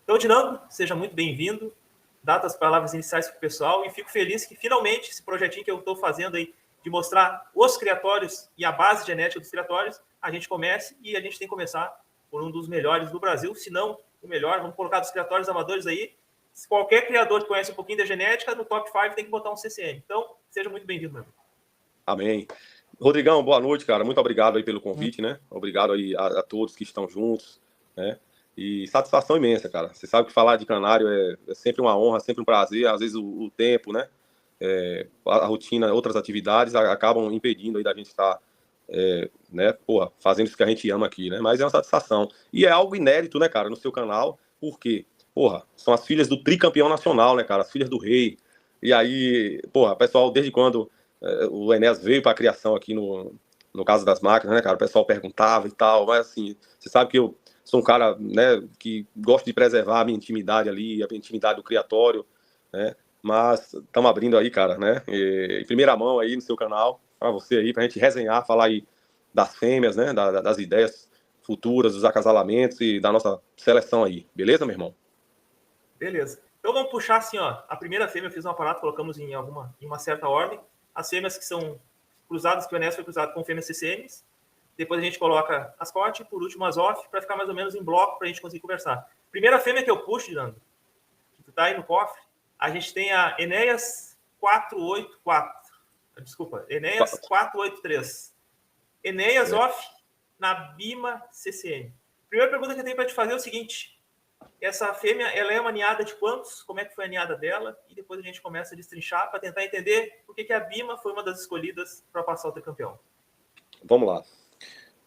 Então, Dinamo, seja muito bem-vindo. Dado as palavras iniciais para o pessoal e fico feliz que finalmente esse projetinho que eu estou fazendo aí de mostrar os criatórios e a base genética dos criatórios, a gente comece e a gente tem que começar por um dos melhores do Brasil, se não o melhor. Vamos colocar dos criatórios amadores aí. Se qualquer criador que conhece um pouquinho da genética, no top 5 tem que botar um CCM. Então, seja muito bem-vindo, meu amigo. Amém. Rodrigão, boa noite, cara. Muito obrigado aí pelo convite, né? Obrigado aí a todos que estão juntos, né? E satisfação imensa, cara. Você sabe que falar de canário é sempre uma honra, sempre um prazer. Às vezes o tempo, né? A rotina, outras atividades acabam impedindo aí da gente estar, né? Porra, fazendo isso que a gente ama aqui, né? Mas é uma satisfação. E é algo inédito, né, cara, no seu canal. Por quê? Porra, são as filhas do tricampeão nacional, né, cara? As filhas do rei. E aí, porra, pessoal, desde quando o Enéas veio para a criação aqui no caso das máquinas, né, cara? O pessoal perguntava e tal, mas assim, você sabe que eu sou um cara, né, que gosta de preservar a minha intimidade ali, a minha intimidade do criatório, né? Mas estamos abrindo aí, cara, né? Em primeira mão aí no seu canal, para você aí, para a gente resenhar, falar aí das fêmeas, né? Das ideias futuras, dos acasalamentos e da nossa seleção aí. Beleza, meu irmão? Beleza. Então vamos puxar assim, ó. A primeira fêmea eu fiz um aparato, colocamos em uma certa ordem. As fêmeas que são cruzadas, que o Enéas foi cruzado com fêmeas CCMs. Depois a gente coloca as COT, por último as OFF, para ficar mais ou menos em bloco, para a gente conseguir conversar. Primeira fêmea que eu puxo, Dinando, que tu tá aí no cofre, a gente tem a Enéas 484. Desculpa, Enéas 483. Enéas OFF na Bima CCM. Primeira pergunta que eu tenho para te fazer é o seguinte: essa fêmea, ela é uma ninhada de quantos? Como é que foi a ninhada dela? E depois a gente começa a destrinchar para tentar entender por que a Bima foi uma das escolhidas para passar o tricampeão. Vamos lá.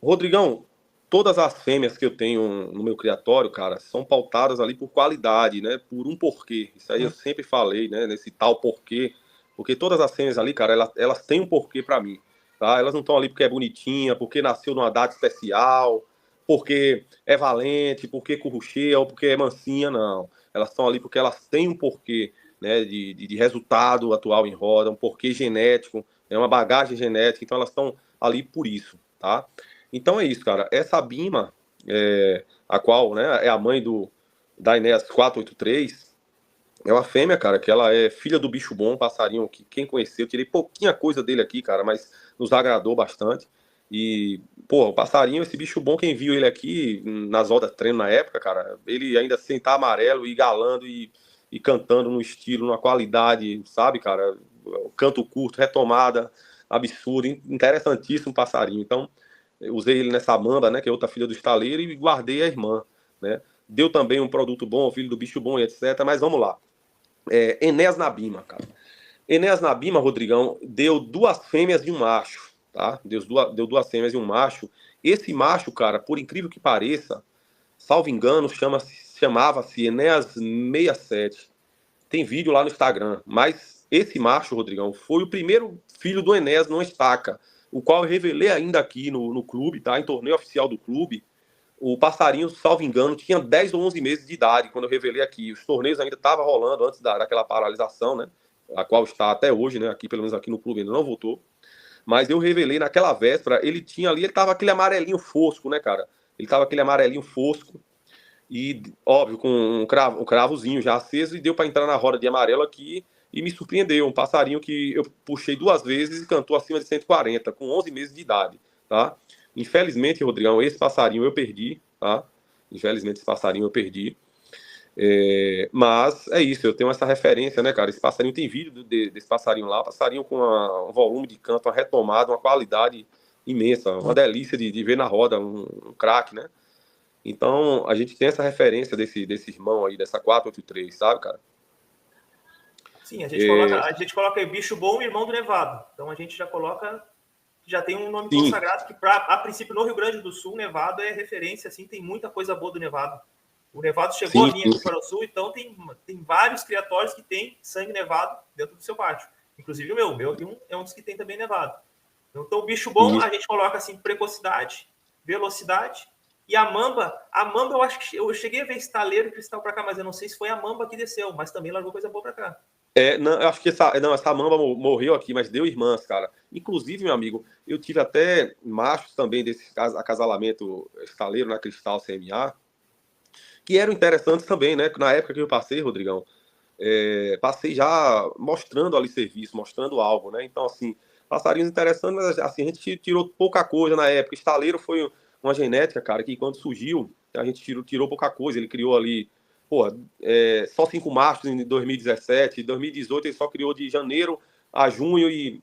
Rodrigão, todas as fêmeas que eu tenho no meu criatório, cara, são pautadas ali por qualidade, né? Por um porquê. Isso aí eu sempre falei, né? Nesse tal porquê. Porque todas as fêmeas ali, cara, elas têm um porquê pra mim, tá? Elas não estão ali porque é bonitinha, porque nasceu numa data especial, porque é valente, porque currucheia ou porque é mansinha, não. Elas estão ali porque elas têm um porquê, né? De resultado atual em roda, um porquê genético, é uma bagagem genética, então elas estão ali por isso, tá? Então é isso, cara. Essa Bima, a qual, né, é a mãe da Enéas 483, é uma fêmea, cara, que ela é filha do bicho bom, um passarinho que quem conheceu, eu tirei pouquinha coisa dele aqui, cara, mas nos agradou bastante. E, pô, o passarinho, esse bicho bom, quem viu ele aqui nas rodas de treino na época, cara, ele ainda sem estar amarelo e galando e cantando no estilo, numa qualidade, sabe, cara? Canto curto, retomada, absurdo, interessantíssimo passarinho. Então, eu usei ele nessa mamba, né, que é outra filha do estaleiro, e guardei a irmã, né? Deu também um produto bom, filho do bicho bom e etc. Mas vamos lá. Enéas na Bima, cara. Enéas na Bima, Rodrigão, deu 2 fêmeas e um macho, tá? Deu 2 fêmeas e um macho. Esse macho, cara, por incrível que pareça, salvo engano, chamava-se Enéas 67. Tem vídeo lá no Instagram. Mas esse macho, Rodrigão, foi o primeiro filho do Enéas numa estaca, o qual eu revelei ainda aqui no clube, tá? Em torneio oficial do clube. O passarinho, salvo engano, tinha 10 ou 11 meses de idade quando eu revelei aqui. Os torneios ainda estavam rolando antes daquela paralisação, né? A qual está até hoje, né? Aqui, pelo menos aqui no clube, ainda não voltou. Mas eu revelei naquela véspera, ele tinha ali, ele tava aquele amarelinho fosco, né, cara? Ele tava aquele amarelinho fosco e, óbvio, com um cravozinho já aceso, e deu para entrar na roda de amarelo aqui e me surpreendeu. Um passarinho que eu puxei 2 vezes e cantou acima de 140, com 11 meses de idade, tá? Infelizmente, Rodrigão, esse passarinho eu perdi, tá? Infelizmente, esse passarinho eu perdi. Mas é isso, eu tenho essa referência, né, cara? Esse passarinho tem vídeo desse passarinho lá, passarinho com um volume de canto, uma retomada, uma qualidade imensa, uma delícia de ver na roda, um craque, né? Então, a gente tem essa referência desse irmão aí, dessa 483, sabe, cara? Sim, a gente coloca aí bicho bom e irmão do Nevado. Então a gente já coloca, já tem um nome consagrado que, a princípio, no Rio Grande do Sul, Nevado é referência, assim, tem muita coisa boa do Nevado. O Nevado chegou a vir aqui para o Sul, então tem vários criatórios que tem sangue nevado dentro do seu pátio. Inclusive o meu é um dos que tem também nevado. Então o bicho bom, a gente coloca assim, precocidade, velocidade. E a mamba, eu acho que eu cheguei a ver estaleiro e cristal para cá, mas eu não sei se foi a mamba que desceu, mas também largou coisa boa para cá. Não, eu acho que essa mamba morreu aqui, mas deu irmãs, cara. Inclusive, meu amigo, eu tive até machos também desse acasalamento estaleiro na Cristal CMA, que eram interessantes também, né? Na época que eu passei, Rodrigão, passei já mostrando ali serviço, mostrando algo, né? Então, assim, passarinhos interessantes, mas assim, a gente tirou pouca coisa na época. Estaleiro foi uma genética, cara, que quando surgiu, a gente tirou pouca coisa. Ele criou ali, pô, só 5 machos em 2017, em 2018 ele só criou de janeiro a junho e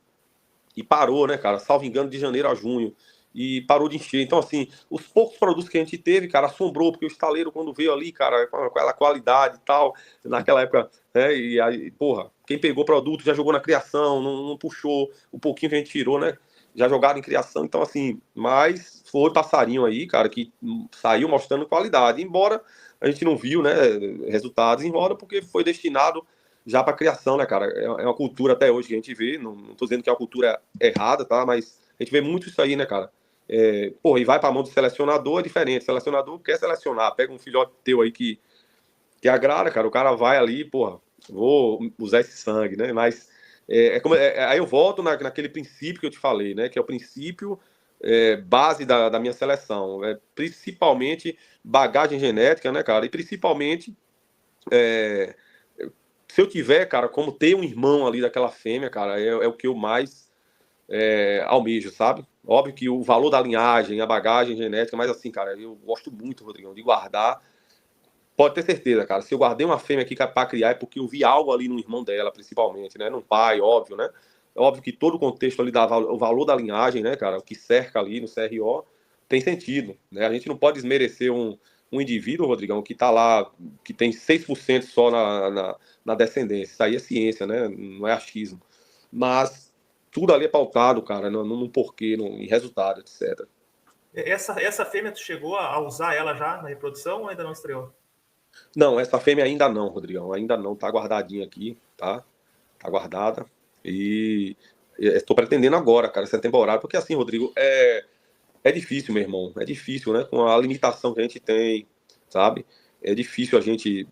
parou, né, cara? Salvo engano, de janeiro a junho. E parou de encher. Então, assim, os poucos produtos que a gente teve, cara, assombrou, porque o estaleiro, quando veio ali, cara, com aquela qualidade e tal, naquela época, né, e aí, porra, quem pegou produto já jogou na criação, não puxou o pouquinho que a gente tirou, né? Já jogaram em criação, então, assim, mas foi passarinho aí, cara, que saiu mostrando qualidade, embora a gente não viu, né, resultados em roda, porque foi destinado já para criação, né, cara? É uma cultura até hoje que a gente vê, não tô dizendo que é uma cultura errada, tá? Mas a gente vê muito isso aí, né, cara? Porra, e vai para a mão do selecionador, é diferente. O selecionador quer selecionar, pega um filhote teu aí que agrada, cara, o cara vai ali, porra, vou usar esse sangue, né? Mas aí eu volto naquele princípio que eu te falei, né? Que é o princípio base da minha seleção. Principalmente bagagem genética, né, cara? E principalmente se eu tiver, cara, como ter um irmão ali daquela fêmea, cara, é o que eu mais almejo, sabe? Óbvio que o valor da linhagem, a bagagem genética, mas assim, cara, eu gosto muito, Rodrigão, de guardar. Pode ter certeza, cara. Se eu guardei uma fêmea aqui para criar é porque eu vi algo ali no irmão dela, principalmente, né? No pai, óbvio, né? É óbvio que todo o contexto ali, o valor da linhagem, né, cara? O que cerca ali no CRO tem sentido, né? A gente não pode desmerecer um indivíduo, Rodrigão, que tá lá, que tem 6% só na descendência. Isso aí é ciência, né? Não é achismo. Mas tudo ali é pautado, cara, no porquê, em resultado, etc. Essa fêmea, tu chegou a usar ela já na reprodução ou ainda não estreou? Não, essa fêmea ainda não, Rodrigão. Ainda não, tá guardadinha aqui, tá? Tá guardada. E estou pretendendo agora, cara, essa temporada, porque assim, Rodrigo, é difícil, meu irmão. É difícil, né? Com a limitação que a gente tem, sabe? É difícil a gente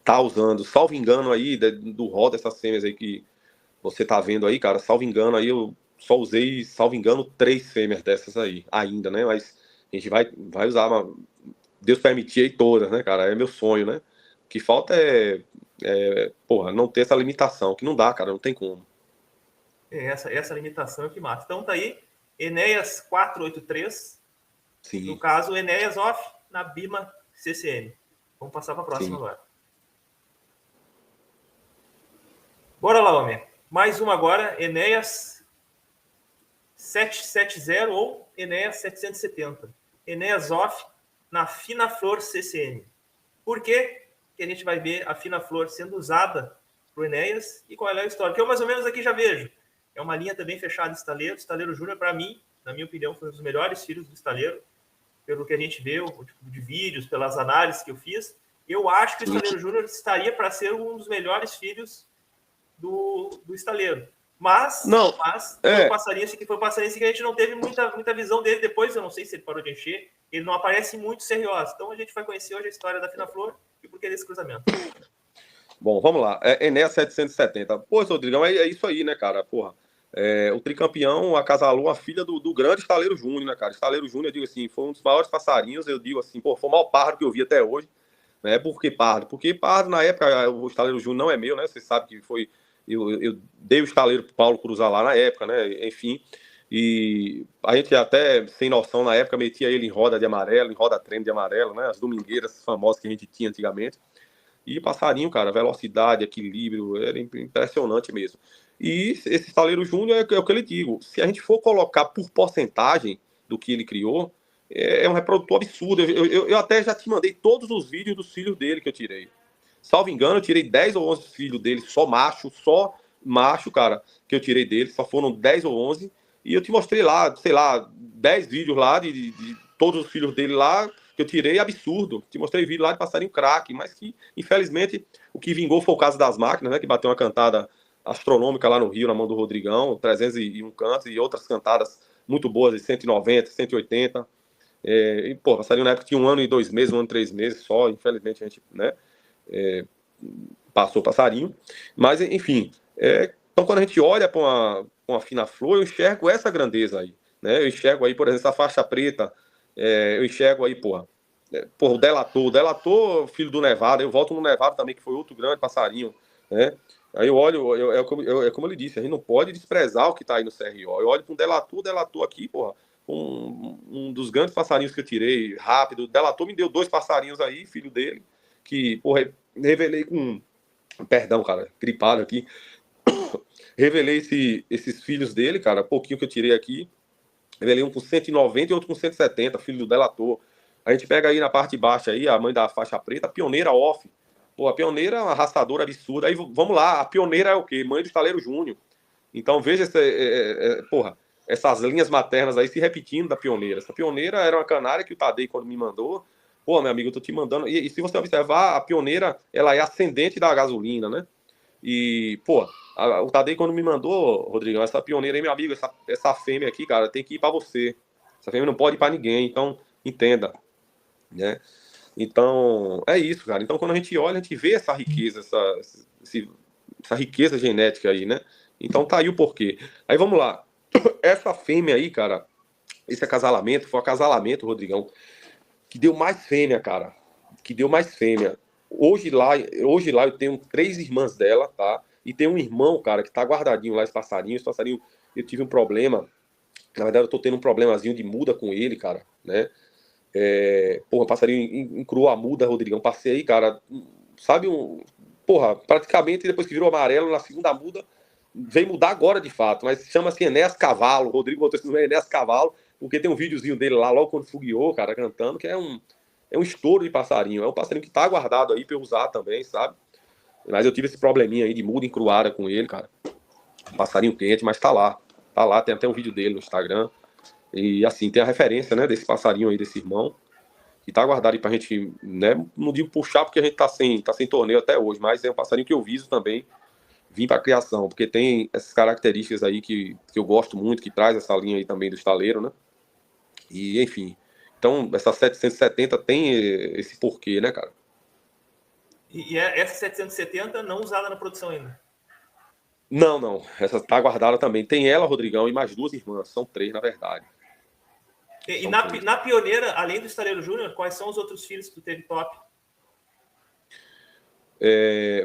tá usando. Salvo engano aí, do rol dessas fêmeas aí que você tá vendo aí, cara, salvo engano aí, eu só usei, salvo engano, 3 fêmeas dessas aí, ainda, né? Mas a gente vai usar Deus permitir aí todas, né, cara? É meu sonho, né? O que falta porra, não ter essa limitação, que não dá, cara, não tem como. Essa limitação é o que mata. Então tá aí, Enéas 483, no Sim, caso, Enéas off na Bima CCM. Vamos passar para a próxima sim. agora. Bora lá, homem. Mais uma agora, Enéas 770 ou Enéas 770. Enéas off na Fina Flor CCM. Por que a gente vai ver a Fina Flor sendo usada para o Enéas e qual é a história? Que eu mais ou menos aqui já vejo. É uma linha também fechada de estaleiro. Estaleiro Júnior, para mim, na minha opinião, foi um dos melhores filhos do estaleiro. Pelo que a gente vê, o tipo de vídeos, pelas análises que eu fiz. Eu acho que o Estaleiro Júnior estaria para ser um dos melhores filhos do estaleiro. Mas Não, foi um passarinho que a gente não teve muita visão dele depois. Eu não sei se ele parou de encher. Ele não aparece muito serioso. Então a gente vai conhecer hoje a história da Fina Flor e por que desse cruzamento. Bom, vamos lá. Enéas 770. Pô, Rodrigão, é isso aí, né, cara? Porra. O tricampeão acasalou a filha do grande Estaleiro Júnior, né, cara? Estaleiro Júnior, eu digo assim, foi um dos maiores passarinhos, eu digo assim, pô, foi o maior pardo que eu vi até hoje. Né? Por que pardo? Porque pardo, na época, o Estaleiro Júnior não é meu, né? Você sabe que foi. Eu dei o estaleiro pro Paulo cruzar lá na época, né? Enfim. E a gente até, sem noção, na época, metia ele em roda de amarelo, em roda trem de amarelo, né? As domingueiras famosas que a gente tinha antigamente. E passarinho, cara, velocidade, equilíbrio, era impressionante mesmo. E esse estaleiro júnior é o que eu digo. Se a gente for colocar por porcentagem do que ele criou, é um reprodutor absurdo. Eu até já te mandei todos os vídeos dos filhos dele que eu tirei. Salvo engano, eu tirei 10 ou 11 filhos dele, só macho, cara, que eu tirei dele. Só foram 10 ou 11. E eu te mostrei lá, sei lá, 10 vídeos lá de todos os filhos dele lá que eu tirei, absurdo. Te mostrei vídeo lá de passarinho craque, mas que, infelizmente, o que vingou foi o caso das máquinas, né? Que bateu uma cantada astronômica lá no Rio, na mão do Rodrigão, 301 cantos, e outras cantadas muito boas, de 190, 180. E, pô, passarinho na época tinha 1 ano e 2 meses, 1 ano e 3 meses só, infelizmente a gente, né? Passou o passarinho. Mas, enfim, então quando a gente olha para uma fina flor, eu enxergo essa grandeza aí. Né? Eu enxergo aí, por exemplo, essa faixa preta, eu enxergo aí, porra, Porra, o Delator, filho do Nevado, eu volto no Nevado também, que foi outro grande passarinho, né? Aí eu olho, é como ele disse, a gente não pode desprezar o que tá aí no CRO. Eu olho para o Delator aqui, porra, um dos grandes passarinhos que eu tirei, rápido. O Delator me deu 2 passarinhos aí, filho dele, que, porra, revelei com. Perdão, cara, gripado aqui. Revelei esses filhos dele, cara, pouquinho que eu tirei aqui. Revelei um com 190 e outro com 170, filho do Delator. A gente pega aí na parte baixa aí, a mãe da faixa preta, a Pioneira Off. Pô, a Pioneira é uma arrastadora absurda. Aí vamos lá, a Pioneira é o quê? Mãe do Estaleiro Júnior. Então veja porra, essas linhas maternas aí se repetindo da Pioneira. Essa Pioneira era uma canária que o Tadei, quando me mandou, pô, meu amigo, eu tô te mandando. E se você observar, a Pioneira, ela é ascendente da gasolina, né? E, pô, o Tadei, quando me mandou, Rodrigão, essa Pioneira aí, meu amigo, essa fêmea aqui, cara, tem que ir pra você. Essa fêmea não pode ir pra ninguém, então entenda, né? Então, é isso, cara. Então, quando a gente olha, a gente vê essa riqueza, essa riqueza genética aí, né? Então, tá aí o porquê. Aí, vamos lá. Essa fêmea aí, cara, esse acasalamento, foi o acasalamento, Rodrigão, que deu mais fêmea, cara. Que deu mais fêmea. Hoje lá eu tenho 3 irmãs dela, tá? E tem um irmão, cara, que tá guardadinho lá, esse passarinho. Esse passarinho, eu tive um problema. Na verdade, eu tô tendo um problemazinho de muda com ele, cara, né? Porra, passarinho encruou a muda, Rodrigão. Passei aí, cara, sabe, porra, praticamente depois que virou amarelo na segunda muda, veio mudar agora de fato, mas chama-se Enéas Cavalo. O Rodrigo botou esse nome, Enéas Cavalo, porque tem um videozinho dele lá, logo quando fogueou, cara, cantando, que é um estouro de passarinho. É um passarinho que tá guardado aí pra eu usar também, sabe? Mas eu tive esse probleminha aí de muda encruada com ele, cara. Passarinho quente, mas tá lá. Tá lá, tem até um vídeo dele no Instagram. E assim, tem a referência, né, desse passarinho aí, desse irmão, que tá guardado aí pra gente, né, não digo puxar porque a gente tá sem torneio até hoje, mas é um passarinho que eu viso também vir pra criação, porque tem essas características aí que eu gosto muito, que traz essa linha aí também do estaleiro, né, e enfim. Então, essa 770 tem esse porquê, né, cara? E essa 770 não usada na produção ainda? Não. Essa tá guardada também. Tem ela, Rodrigão, e mais 2 irmãs. São 3, na verdade. E na Pioneira, além do Estaleiro Júnior, quais são os outros filhos que tu teve top?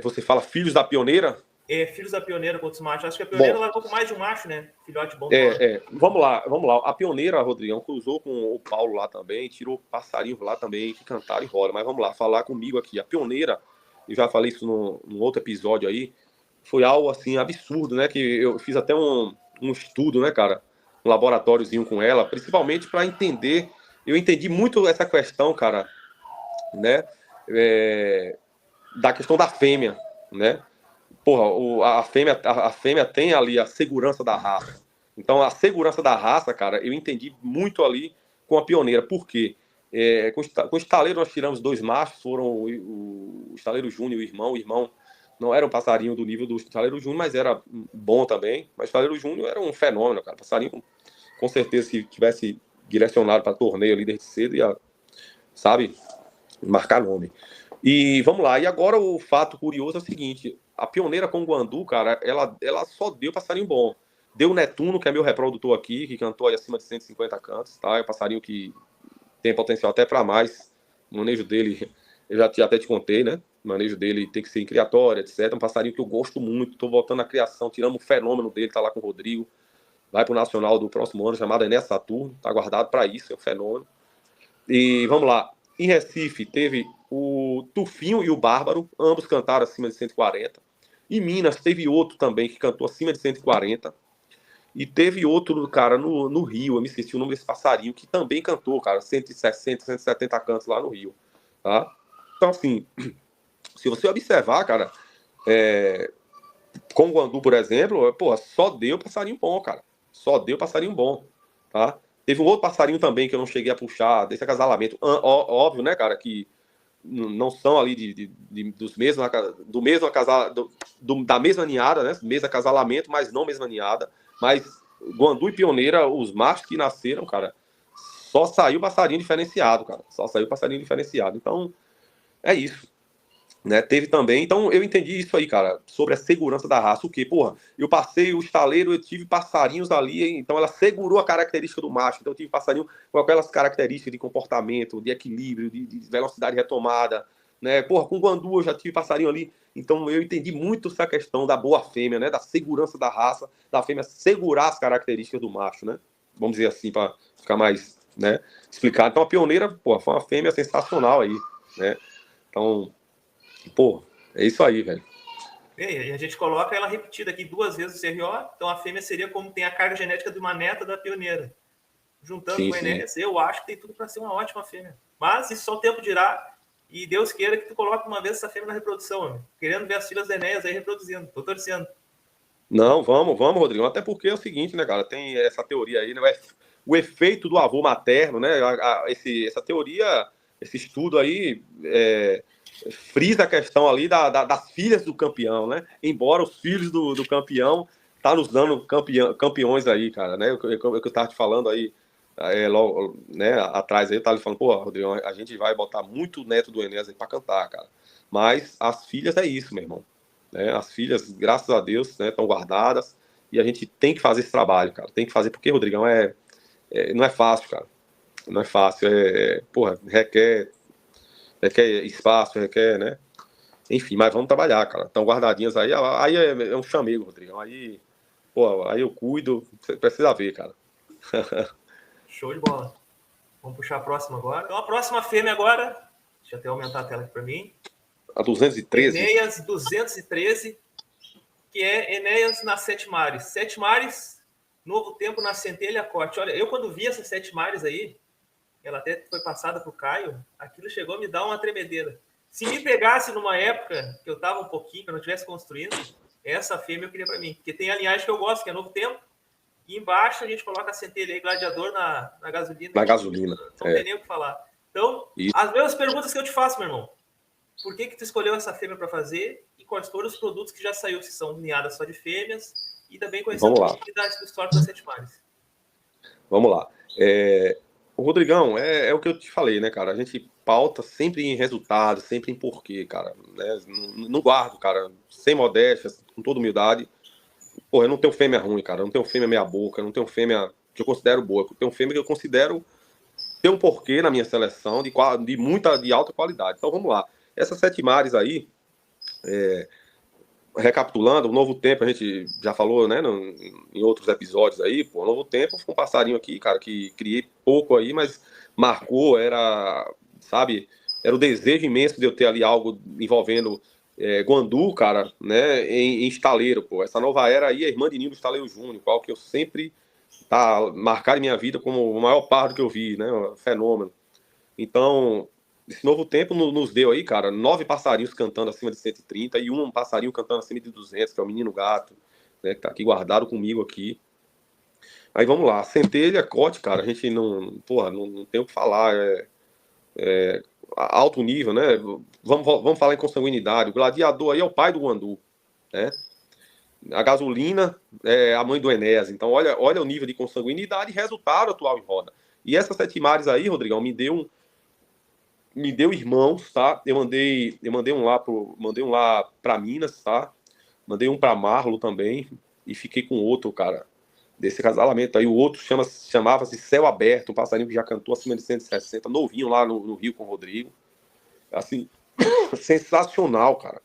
Você fala filhos da Pioneira? Filhos da Pioneira com outros machos. Acho que a Pioneira largou com mais de um macho, né? Filhote bom. Vamos lá. A Pioneira, Rodrigão, cruzou com o Paulo lá também, tirou passarinhos lá também, que cantaram e rola. Mas vamos lá, falar comigo aqui. A Pioneira, eu já falei isso num outro episódio aí, foi algo assim absurdo, né? Que eu fiz até um estudo, né, cara? Um laboratóriozinho com ela, principalmente para entender. Eu entendi muito essa questão, cara, né? Da questão da fêmea, né? Porra, a fêmea tem ali a segurança da raça. Então, a segurança da raça, cara, eu entendi muito ali com a Pioneira. Por quê? Com o estaleiro nós tiramos 2 machos, foram o estaleiro Júnior e o irmão não era um passarinho do nível do estaleiro Júnior, mas era bom também. Mas o estaleiro Júnior era um fenômeno, cara. Passarinho, com certeza, se tivesse direcionado para torneio ali desde cedo, ia, sabe, marcar nome. E vamos lá, e agora o fato curioso é o seguinte: a Pioneira com o Guandu, cara, ela só deu passarinho bom. Deu o Netuno, que é meu reprodutor aqui, que cantou aí acima de 150 cantos, tá? É um passarinho que tem potencial até para mais. O manejo dele, eu já até te contei, né? O manejo dele tem que ser em criatória, etc. É um passarinho que eu gosto muito, tô voltando à criação, tiramos o fenômeno dele, tá lá com o Rodrigo. Vai pro Nacional do próximo ano, chamado Enéas Saturno, tá guardado para isso, é um fenômeno. E vamos lá, em Recife teve o Tufinho e o Bárbaro, ambos cantaram acima de 140. Em Minas teve outro também que cantou acima de 140. E teve outro, cara, no Rio, eu me esqueci o nome desse passarinho, que também cantou, cara, 160, 170 cantos lá no Rio, tá? Então, assim, se você observar, cara, com o Guandu, por exemplo, só deu passarinho bom, cara. Só deu passarinho bom, tá? Teve um outro passarinho também que eu não cheguei a puxar, desse acasalamento. Óbvio, né, cara, que não são ali da mesma ninhada, né? Mesmo acasalamento, mas não mesma ninhada. Mas Guandu e Pioneira, os machos que nasceram, cara, só saiu passarinho diferenciado, cara. Só saiu passarinho diferenciado. Então, é isso. Né, teve também, então eu entendi isso aí, cara, sobre a segurança da raça, o quê? Porra, eu passei o estaleiro, eu tive passarinhos ali, então ela segurou a característica do macho, então eu tive passarinho com aquelas características de comportamento, de equilíbrio, de velocidade retomada, né, porra, com guandu eu já tive passarinho ali, então eu entendi muito essa questão da boa fêmea, né, da segurança da raça, da fêmea segurar as características do macho, né, vamos dizer assim, para ficar mais, né, explicado. Então a pioneira, porra, foi uma fêmea sensacional aí, né, então... Pô, é isso aí, velho. E a gente coloca ela repetida aqui 2 vezes o CRO, então a fêmea seria como tem a carga genética de uma neta da pioneira. Juntando Sim, com o sim. Enéas, eu acho que tem tudo para ser uma ótima fêmea. Mas isso só o tempo dirá, e Deus queira que tu coloque uma vez essa fêmea na reprodução, amigo. Querendo ver as filhas da Enéas aí reproduzindo. Tô torcendo. Não, vamos, Rodrigo. Até porque é o seguinte, né, cara? Tem essa teoria aí, né? O efeito do avô materno, né? Essa teoria, esse estudo aí frisa a questão ali das filhas do campeão, né? Embora os filhos do campeão tá nos dando campeões aí, cara, né? O que eu tava te falando aí, logo, né, atrás aí, eu tava falando, pô, Rodrigo, a gente vai botar muito neto do Enéas aí pra cantar, cara. Mas as filhas é isso, meu irmão. Né? As filhas, graças a Deus, né, estão guardadas e a gente tem que fazer esse trabalho, cara. Tem que fazer, porque, Rodrigão, não é fácil, cara. Não é fácil. Porra, requer espaço, requer, né? Enfim, mas vamos trabalhar, cara. Estão guardadinhas aí. Aí é um chamego, Rodrigão. Aí, pô, aí eu cuido. Você precisa ver, cara. Show de bola. Vamos puxar a próxima agora. Então a próxima fêmea agora, deixa eu até aumentar a tela aqui para mim. A 213. Enéas 213, que é Enéas nas Sete Mares. Sete Mares, Novo Tempo na Centelha Corte. Olha, eu quando vi essas Sete Mares aí, ela até foi passada para o Caio, aquilo chegou a me dar uma tremedeira. Se me pegasse numa época que eu estava um pouquinho, que eu não estivesse construindo, essa fêmea eu queria para mim. Porque tem a linhagem que eu gosto, que é Novo Tempo, e embaixo a gente coloca a centelha aí, gladiador na gasolina. Na gasolina. Não tem nem o que falar. Então, isso. As mesmas perguntas que eu te faço, meu irmão. Por que tu escolheu essa fêmea para fazer? E quais foram os produtos que já saiu, se são ninhadas só de fêmeas? E também conhecendo um pouquinho da história das Sete Mares. Vamos lá. O Rodrigão, é o que eu te falei, né, cara? A gente pauta sempre em resultado, sempre em porquê, cara. Né? Não guardo, cara, sem modéstia, com toda humildade. Porra, eu não tenho fêmea ruim, cara. Eu não tenho fêmea meia boca, eu não tenho fêmea que eu considero boa. Eu tenho fêmea que eu considero ter um porquê na minha seleção de alta qualidade. Então vamos lá. Essas Sete Mares aí, recapitulando, o Novo Tempo, a gente já falou, né, em outros episódios aí, pô, o Novo Tempo foi um passarinho aqui, cara, que criei pouco aí, mas marcou, sabe, era o desejo imenso de eu ter ali algo envolvendo guandu, cara, né, em estaleiro, pô. Essa nova era aí, a irmã de Ninho do Estaleiro Júnior, qual que eu sempre tá marcado em minha vida como o maior pardo que eu vi, né, um fenômeno. Então, esse Novo Tempo nos deu aí, cara, 9 passarinhos cantando acima de 130 e um passarinho cantando acima de 200, que é o Menino Gato, né, que tá aqui guardado comigo aqui. Aí vamos lá, centelha, cote, cara, a gente não tem o que falar, alto nível, né? Vamos falar em consanguinidade. O gladiador aí é o pai do guandu, né? A gasolina é a mãe do Enéas. Então, olha o nível de consanguinidade e resultado atual em roda. E essas Sete Mares aí, Rodrigão, me deu irmãos, tá? Eu mandei um lá para Minas, tá? Mandei um para Marlo também e fiquei com outro, cara, desse casalamento aí. O outro chamava-se Céu Aberto, um passarinho que já cantou acima de 160, novinho lá no Rio com o Rodrigo. Assim, sensacional, cara.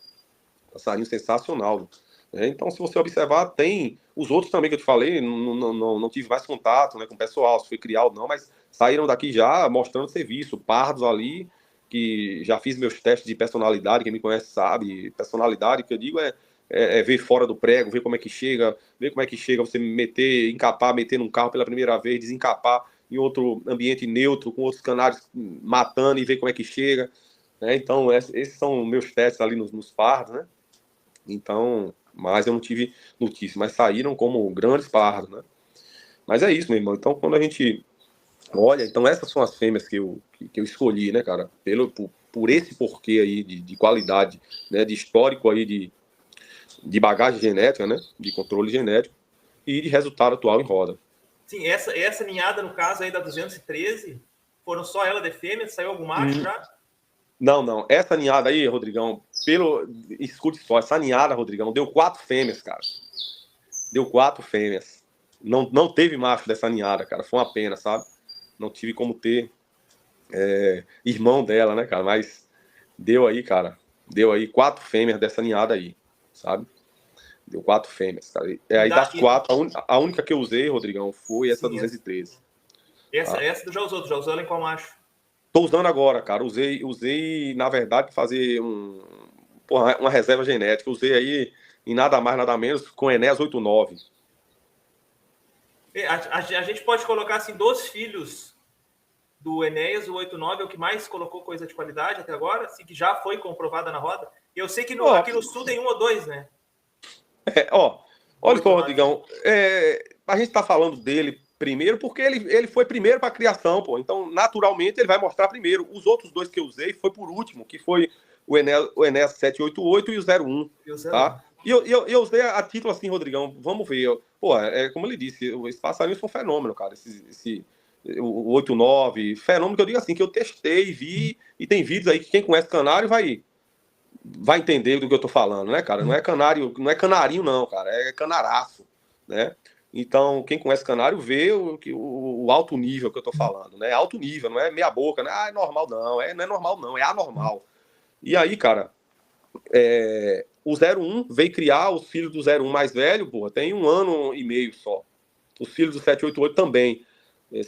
Passarinho sensacional. Então, se você observar, tem os outros também que eu te falei, não tive mais contato, né, com o pessoal, se foi criar ou não, mas saíram daqui já mostrando serviço, pardos ali, que já fiz meus testes de personalidade, quem me conhece sabe, personalidade que eu digo é ver fora do prego, ver como é que chega, você meter num carro pela primeira vez, desencapar em outro ambiente neutro, com outros canários matando e ver como é que chega, né? Então, esses são meus testes ali nos pardos, né? Então, mas eu não tive notícia, mas saíram como grandes pardos, né? Mas é isso, meu irmão. Então, quando a gente olha, então essas são as fêmeas que eu escolhi, né, cara? Por esse porquê aí de qualidade, né? De histórico aí de bagagem genética, né? De controle genético e de resultado atual em roda. Sim, essa ninhada, no caso aí da 213, foram só ela de fêmea? Saiu algum macho já? Não. Essa ninhada aí, Rodrigão, escute só, essa ninhada, Rodrigão, deu 4 fêmeas, cara. Deu 4 fêmeas. Não teve macho dessa ninhada, cara. Foi uma pena, sabe? Não tive como ter irmão dela, né, cara? Mas deu aí, cara. Deu aí 4 fêmeas dessa ninhada aí, sabe? Deu 4 fêmeas, cara. Aí das 4, a única que eu usei, Rodrigão, foi essa 213. Essa tu já usou ela em qual macho? Tô usando agora, cara. Usei na verdade, para fazer uma reserva genética. Usei aí em nada mais, nada menos, com Enéas 89. A gente pode colocar assim, 2 filhos do Enéas, o 89, é o que mais colocou coisa de qualidade até agora, assim, que já foi comprovada na roda. E eu sei que aqui no sul tem 1 ou 2, né? Olha só, Rodrigão, a gente tá falando dele primeiro porque ele foi primeiro para a criação, pô. Então, naturalmente, ele vai mostrar primeiro. Os outros 2 que eu usei foi por último, que foi o Enéas 788 e o 01, tá? E eu usei a título assim, Rodrigão, vamos ver. Pô, como ele disse, os passarinhos são um fenômeno, cara. O 89, fenômeno que eu digo assim, que eu testei, vi, e tem vídeos aí que quem conhece canário vai entender do que eu tô falando, né, cara? Não é canarinho, não, cara. É canaraço, né? Então, quem conhece canário vê o alto nível que eu tô falando, né? Alto nível, não é meia boca, né? Ah, é normal, não. Não é normal, não. É anormal. E aí, cara, o 01 veio criar os filhos do 01 mais velho, porra, tem 1 ano e meio só. Os filhos do 788 também.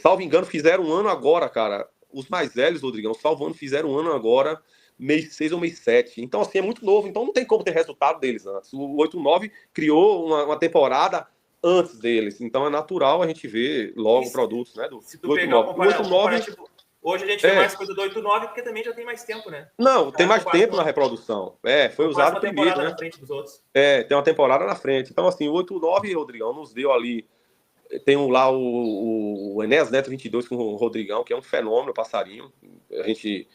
Salvo engano, fizeram 1 ano agora, cara. Os mais velhos, Rodrigão, salvo engano, fizeram 1 ano agora, mês 6 ou mês 7. Então, assim, é muito novo. Então, não tem como ter resultado deles antes. O 89 criou uma temporada antes deles. Então, é natural a gente ver logo produtos, né? Se tu pegar o comparativo, hoje a gente vê mais coisa do 89 porque também já tem mais tempo, né? Não, tem mais tempo na reprodução. Foi usado primeiro, né? Na frente dos outros. Tem uma temporada na frente. Então, assim, o 89, Rodrigão, nos deu ali. Tem lá o Enéas Neto 22 com o Rodrigão, que é um fenômeno, passarinho. A gente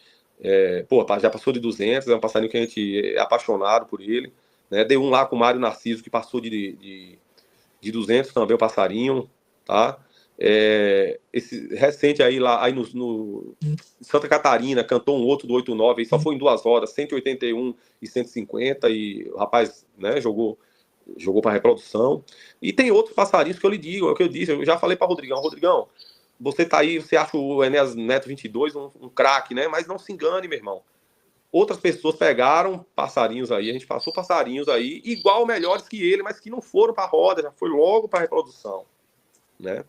já passou de 200, é um passarinho que a gente é apaixonado por ele. Né? Dei um lá com o Mário Narciso, que passou de 200 também, o passarinho. Tá? Esse recente aí, no Santa Catarina, cantou um outro do 89, aí só foi em 2 rodas, 181 e 150, e o rapaz, né, jogou para reprodução. E tem outros passarinhos que eu lhe digo, é o que eu disse, eu já falei para Rodrigão, você tá aí, você acha o Enéas Neto 22 um craque, né? Mas não se engane, meu irmão. Outras pessoas pegaram passarinhos aí, a gente passou passarinhos aí, igual melhores que ele, mas que não foram para roda, já foi logo para reprodução, né?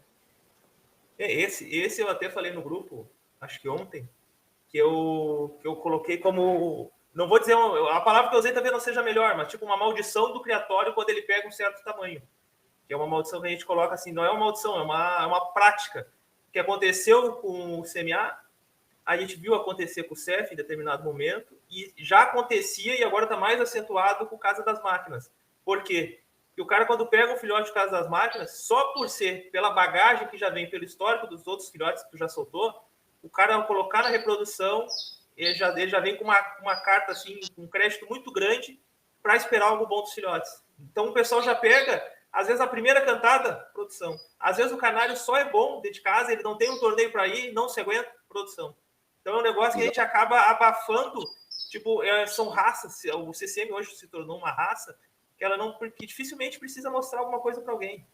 Esse eu até falei no grupo, acho que ontem, que eu coloquei como... Não vou dizer... A palavra que eu usei talvez não seja melhor, mas tipo uma maldição do criatório quando ele pega um certo tamanho. Que é uma maldição que a gente coloca assim, não é uma maldição, é uma prática que aconteceu com o CMA, a gente viu acontecer com o CEF em determinado momento, e já acontecia e agora está mais acentuado com o Casa das Máquinas. Por quê? Porque o cara, quando pega um filhote de Casa das Máquinas, só por ser pela bagagem que já vem, pelo histórico dos outros filhotes que tu já soltou, o cara, ao colocar na reprodução, ele já vem com uma carta, assim, com um crédito muito grande para esperar algo bom dos filhotes. Então, o pessoal já pega, às vezes, a primeira cantada, produção. Às vezes, o canário só é bom dentro de casa, ele não tem um torneio para ir, não se aguenta, produção. Então, é um negócio que a gente acaba abafando. Tipo, são raças. O CCM hoje se tornou uma raça que dificilmente precisa mostrar alguma coisa para alguém.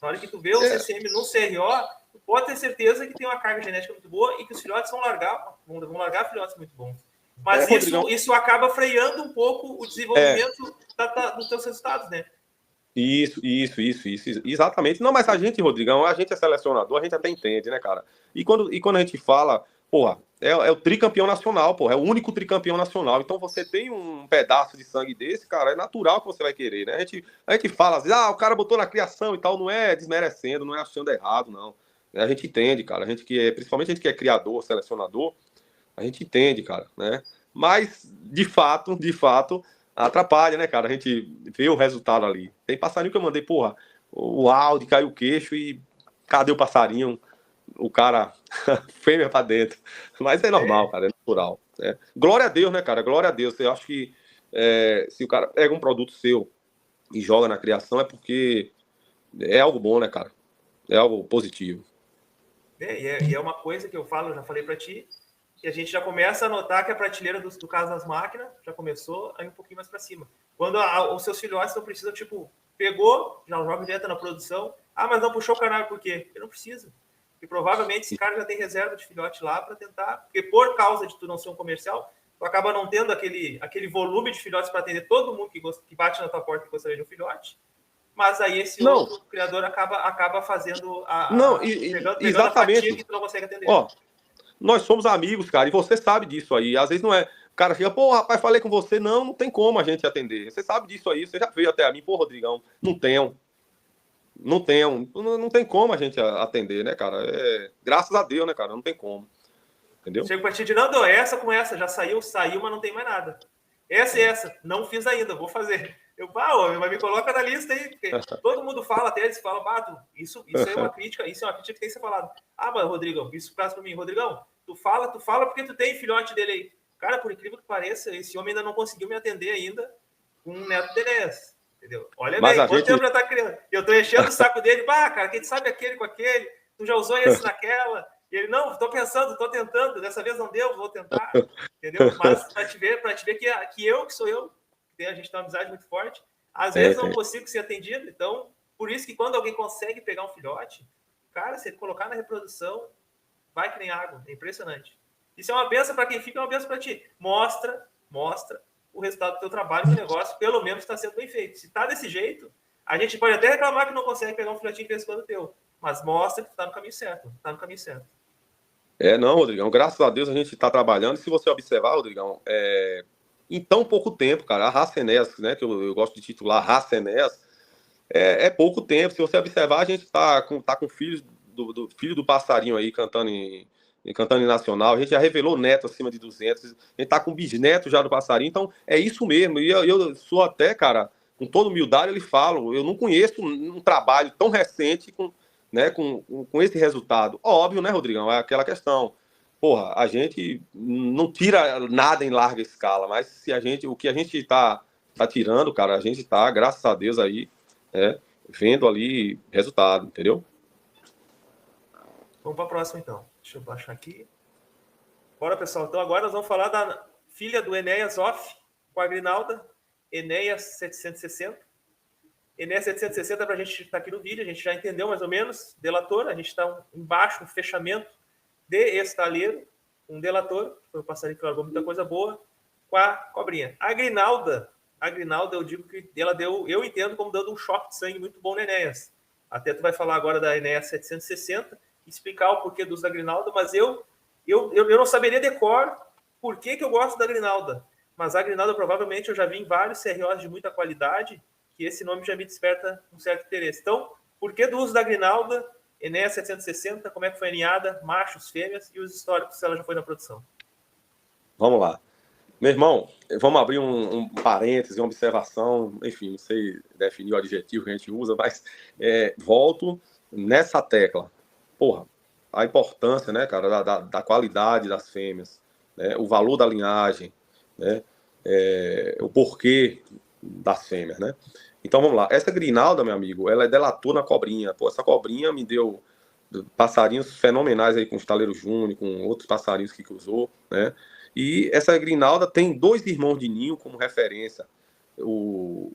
Na hora que tu vê o CCM no CRO, tu pode ter certeza que tem uma carga genética muito boa e que os filhotes vão largar filhotes muito bons. Mas isso acaba freando um pouco o desenvolvimento dos teus resultados, né? Isso. Exatamente. Não, mas a gente, Rodrigão, a gente é selecionador, a gente até entende, né, cara? E quando a gente fala, porra, é o tricampeão nacional, porra, é o único tricampeão nacional. Então você tem um pedaço de sangue desse, cara, é natural que você vai querer, né? A gente fala assim, o cara botou na criação e tal, não é desmerecendo, não é achando errado, não. A gente entende, cara, principalmente a gente que é criador, selecionador, a gente entende, cara, né? Mas, de fato, atrapalha, né, cara? A gente vê o resultado ali. Tem passarinho que eu mandei, porra, o áudio caiu o queixo e cadê o passarinho? O cara fêmea pra dentro. Mas é normal, cara, é natural. Né? Glória a Deus, né, cara? Glória a Deus. Eu acho que se o cara pega um produto seu e joga na criação é porque é algo bom, né, cara? É algo positivo. E é uma coisa que eu falo, já falei pra ti, E a gente já começa a notar que a prateleira do caso das máquinas já começou a ir um pouquinho mais para cima. Quando os seus filhotes não precisam, tipo, pegou, já joga direto na produção. Ah, mas não puxou o canário por quê? Porque não precisa. Porque provavelmente esse cara já tem reserva de filhote lá para tentar. Porque por causa de tu não ser um comercial, tu acaba não tendo aquele volume de filhotes para atender todo mundo que bate na tua porta e gostaria de um filhote. Mas aí esse outro criador acaba fazendo pegando a fatia que tu não consegue atender. Ó, nós somos amigos, cara, e você sabe disso aí. Às vezes não é. O cara fica, pô, rapaz, falei com você. Não tem como a gente atender. Você sabe disso aí, você já veio até a mim, pô, Rodrigão, não tem como a gente atender, né, cara? Graças a Deus, né, cara? Não tem como. Entendeu? Chego pra ti de não, essa com essa, já saiu, mas não tem mais nada. Essa e essa, não fiz ainda, vou fazer. Mas me coloca na lista aí, porque todo mundo fala, até eles falam, isso é uma crítica, que tem que ser falado. Mas Rodrigão, isso passa pra mim, Rodrigão, tu fala porque tu tem filhote dele aí. Cara, por incrível que pareça, esse homem ainda não conseguiu me atender ainda com um neto de 10. Entendeu? Olha bem, quanto tempo já tá criando? Eu tô enchendo o saco dele, cara, quem sabe aquele com aquele, tu já usou esse naquela. E ele, não, tô pensando, tô tentando, dessa vez não deu, vou tentar, entendeu? Mas pra te ver que sou eu, a gente tem uma amizade muito forte, às vezes não consigo ser atendido, então, por isso que quando alguém consegue pegar um filhote, cara, se ele colocar na reprodução, vai que nem água, é impressionante. Isso é uma benção para quem fica, é uma benção para ti. Mostra o resultado do teu trabalho, do negócio, pelo menos está sendo bem feito. Se tá desse jeito, a gente pode até reclamar que não consegue pegar um filhotinho de vez em quando teu, mas mostra que tá no caminho certo, Não, Rodrigão, graças a Deus a gente está trabalhando. Se você observar, Rodrigão, em tão pouco tempo, cara, a raça Enéas, né, que eu gosto de titular raça Enéas, é pouco tempo. Se você observar, a gente tá com filhos do filho do passarinho aí cantando em nacional. A gente já revelou neto acima de 200. A gente tá com bisneto já do passarinho. Então, é isso mesmo. E eu sou até, cara, com toda humildade, eu lhe falo, eu não conheço um trabalho tão recente com esse resultado. Óbvio, né, Rodrigão? É aquela questão. Porra, a gente não tira nada em larga escala, mas o que a gente tá tirando, cara, a gente tá, graças a Deus aí, vendo ali resultado, entendeu? Vamos para a próxima, então. Deixa eu baixar aqui. Bora, pessoal. Então, agora nós vamos falar da filha do Enéas Off, com a Grinalda, Enéas 760. Enéas 760, para a gente estar aqui no vídeo, a gente já entendeu mais ou menos. Delator, a gente está embaixo, um fechamento de estaleiro, um delator, foi um passarinho que largou muita coisa boa, com a cobrinha. A Grinalda, eu digo que ela deu, eu entendo como dando um choque de sangue muito bom no Enéas. Até tu vai falar agora da Enéas 760, explicar o porquê do uso da Grinalda, mas eu não saberia decor por que eu gosto da Grinalda. Mas a Grinalda, provavelmente, eu já vi em vários CROs de muita qualidade, que esse nome já me desperta um certo interesse. Então, por que do uso da Grinalda, Enéas 760, como é que foi aninhada, machos, fêmeas, e os históricos, se ela já foi na produção? Vamos lá. Meu irmão, vamos abrir um parêntese, uma observação, enfim, não sei definir o adjetivo que a gente usa, mas volto nessa tecla. Porra, a importância, né, cara, da qualidade das fêmeas, né, o valor da linhagem, né, o porquê das fêmeas, né. Então, vamos lá. Essa Grinalda, meu amigo, ela é delator na cobrinha. Pô, essa cobrinha me deu passarinhos fenomenais aí com o estaleiro júnior, com outros passarinhos que usou, né. E essa Grinalda tem 2 irmãos de ninho como referência. O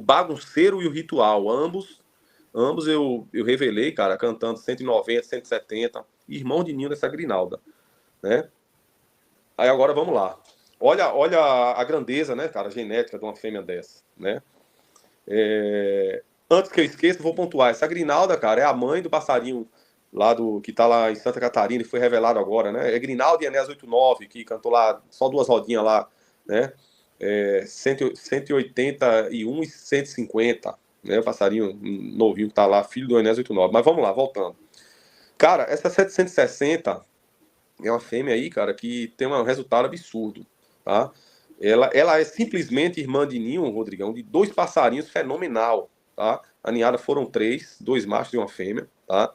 Bagunceiro e o Ritual. Ambos eu revelei, cara, cantando 190, 170, irmão de ninho dessa Grinalda, né? Aí agora vamos lá. Olha a grandeza, né, cara, genética de uma fêmea dessa, né? Antes que eu esqueça, vou pontuar. Essa Grinalda, cara, é a mãe do passarinho que tá lá em Santa Catarina, e foi revelado agora, né? É Grinalda e Enéas 89, que cantou lá, só 2 rodinhas lá, né? 181 e 150, né? O passarinho novinho que tá lá, filho do Enéas 89. Mas vamos lá, voltando. Cara, essa 760 é uma fêmea aí, cara, que tem um resultado absurdo, tá? Ela é simplesmente irmã de ninho, Rodrigão, de 2 passarinhos fenomenal, tá? A ninhada foram 3, 2 machos e uma fêmea, tá?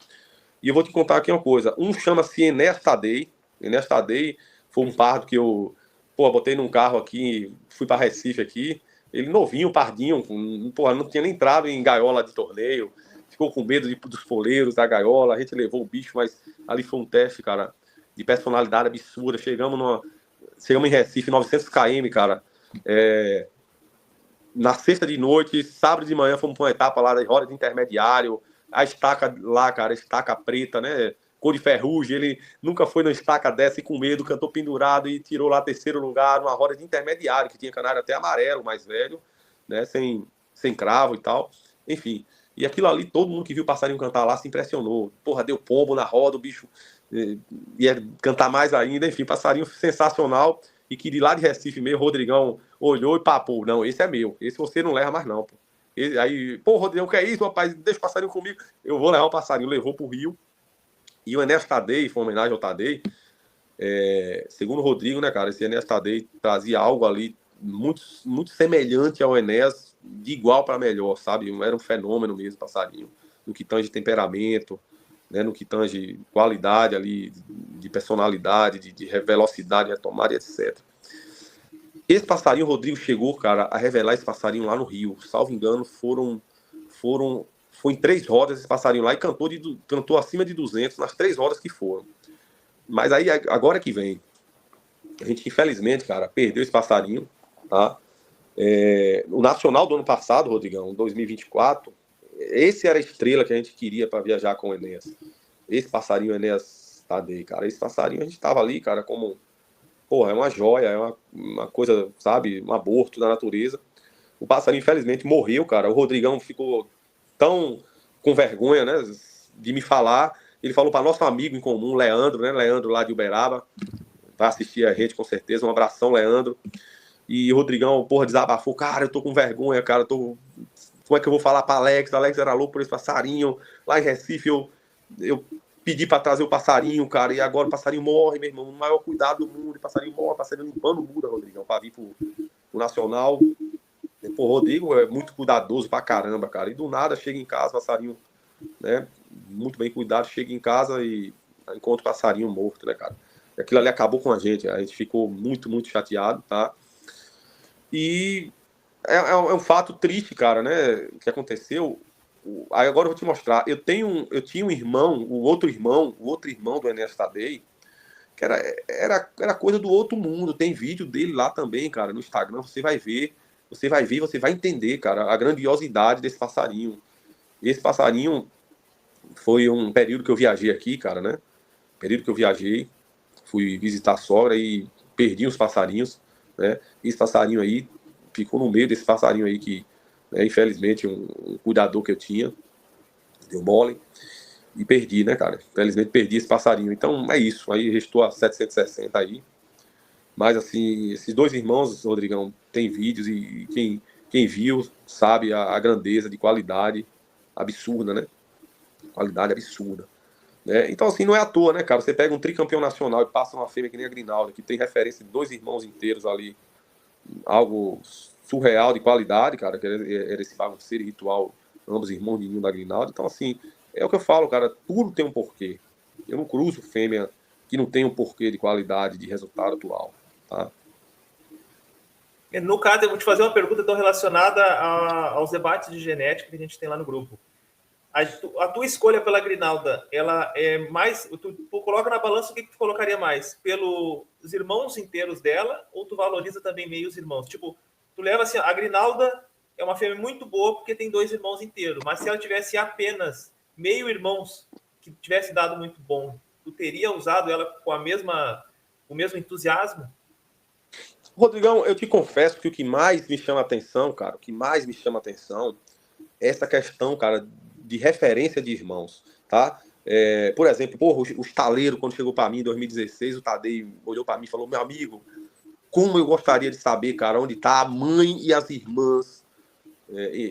E eu vou te contar aqui uma coisa. Um chama-se Enéas Tadei. Enéas Tadei foi um pardo que eu botei num carro aqui, fui para Recife aqui. Ele novinho, pardinho, não tinha nem entrado em gaiola de torneio. Ficou com medo dos poleiros da gaiola. A gente levou o bicho, mas ali foi um teste, cara. de personalidade absurda. Chegamos em Recife, 900 km, cara. Na sexta de noite, sábado de manhã, fomos para uma etapa lá da roda de intermediário. A estaca lá, cara, estaca preta, né? Cor de ferrugem. Ele nunca foi numa estaca dessa e com medo, cantou pendurado e tirou lá terceiro lugar numa roda de intermediário, que tinha canário até amarelo, mais velho, né? Sem cravo e tal. Enfim. E aquilo ali, todo mundo que viu o passarinho cantar lá se impressionou. Porra, deu pombo na roda, o bicho ia cantar mais ainda. Enfim, passarinho sensacional. E que de lá de Recife mesmo, o Rodrigão olhou e papou. Não, esse é meu. Esse você não leva mais não, pô. Aí, pô, Rodrigão, que é isso, rapaz? Deixa o passarinho comigo. Eu vou levar o passarinho. Levou pro Rio. E o Enéas Tadei, foi uma homenagem ao Tadei. Segundo o Rodrigo, né, cara, esse Enéas Tadei trazia algo ali muito, muito semelhante ao Enéas, de igual para melhor, sabe? Era um fenômeno mesmo, passarinho, no que tange temperamento, né, no que tange qualidade ali, de personalidade, de velocidade, retomada e etc. Esse passarinho, o Rodrigo chegou, cara, a revelar esse passarinho lá no Rio. Salvo engano, foi em 3 rodas esse passarinho lá e cantou acima de 200 nas 3 rodas que foram. Mas aí, agora que vem, a gente, infelizmente, cara, perdeu esse passarinho, tá? O Nacional do ano passado, Rodrigão, 2024, esse era a estrela que a gente queria para viajar com o Enéas. Esse passarinho, o Enéas Tadei, cara, esse passarinho a gente tava ali, cara, como, porra, é uma joia, é uma coisa, sabe, um aborto da natureza. O passarinho, infelizmente, morreu, cara. O Rodrigão ficou tão com vergonha, né, de me falar. Ele falou para nosso amigo em comum, Leandro, né, Leandro lá de Uberaba, vai assistir a gente com certeza, um abração, Leandro. E o Rodrigão, porra, desabafou, cara, eu tô com vergonha, cara, como é que eu vou falar pra Alex? Alex era louco por esse passarinho, lá em Recife eu pedi pra trazer o passarinho, cara, e agora o passarinho morre, meu irmão, o maior cuidado do mundo, o passarinho morre, o passarinho limpando muda, Rodrigão, pra vir pro Nacional. Pô, o Rodrigo é muito cuidadoso pra caramba, cara, e do nada chega em casa, passarinho, né, muito bem cuidado, chega em casa e encontra o passarinho morto, né, cara. E aquilo ali acabou com a gente ficou muito, muito chateado, tá? E é um fato triste, cara, né? Que aconteceu. Aí agora eu vou te mostrar. Eu tinha um irmão, o outro irmão do Enéas Tadei, que era coisa do outro mundo. Tem vídeo dele lá também, cara, no Instagram. Você vai ver, você vai entender, cara, a grandiosidade desse passarinho. Esse passarinho foi um período que eu viajei aqui, cara, né? Período que eu viajei, fui visitar a sogra e perdi os passarinhos, né? Esse passarinho aí ficou no meio desse passarinho aí que, né, infelizmente, um cuidador que eu tinha deu mole e perdi, né, cara? Infelizmente perdi esse passarinho. Então é isso. Aí restou a 760 aí. Mas assim, esses 2 irmãos, Rodrigão, tem vídeos e quem viu sabe a grandeza de qualidade absurda, né? Qualidade absurda. Então, assim, não é à toa, né, cara? Você pega um tricampeão nacional e passa uma fêmea que nem a Grinalda, que tem referência de 2 irmãos inteiros ali, algo surreal de qualidade, cara, que era esse bagunceiro ritual, ambos irmãos de ninho da Grinalda. Então, assim, é o que eu falo, cara, tudo tem um porquê. Eu não cruzo fêmea que não tem um porquê de qualidade, de resultado atual, tá? No caso, eu vou te fazer uma pergunta então relacionada aos debates de genética que a gente tem lá no grupo. A tua escolha pela Grinalda, ela é mais... Tu coloca na balança o que tu colocaria mais? Pelos irmãos inteiros dela ou tu valoriza também meio os irmãos? Tipo, tu leva assim, a Grinalda é uma fêmea muito boa porque tem 2 irmãos inteiros, mas se ela tivesse apenas meio irmãos que tivesse dado muito bom, tu teria usado ela com o mesmo entusiasmo? Rodrigão, eu te confesso que o que mais me chama atenção, cara, é essa questão, cara, de referência de irmãos, tá? Por exemplo, porra, o estaleiro, quando chegou para mim em 2016, o Tadei olhou para mim e falou, meu amigo, como eu gostaria de saber, cara, onde tá a mãe e as irmãs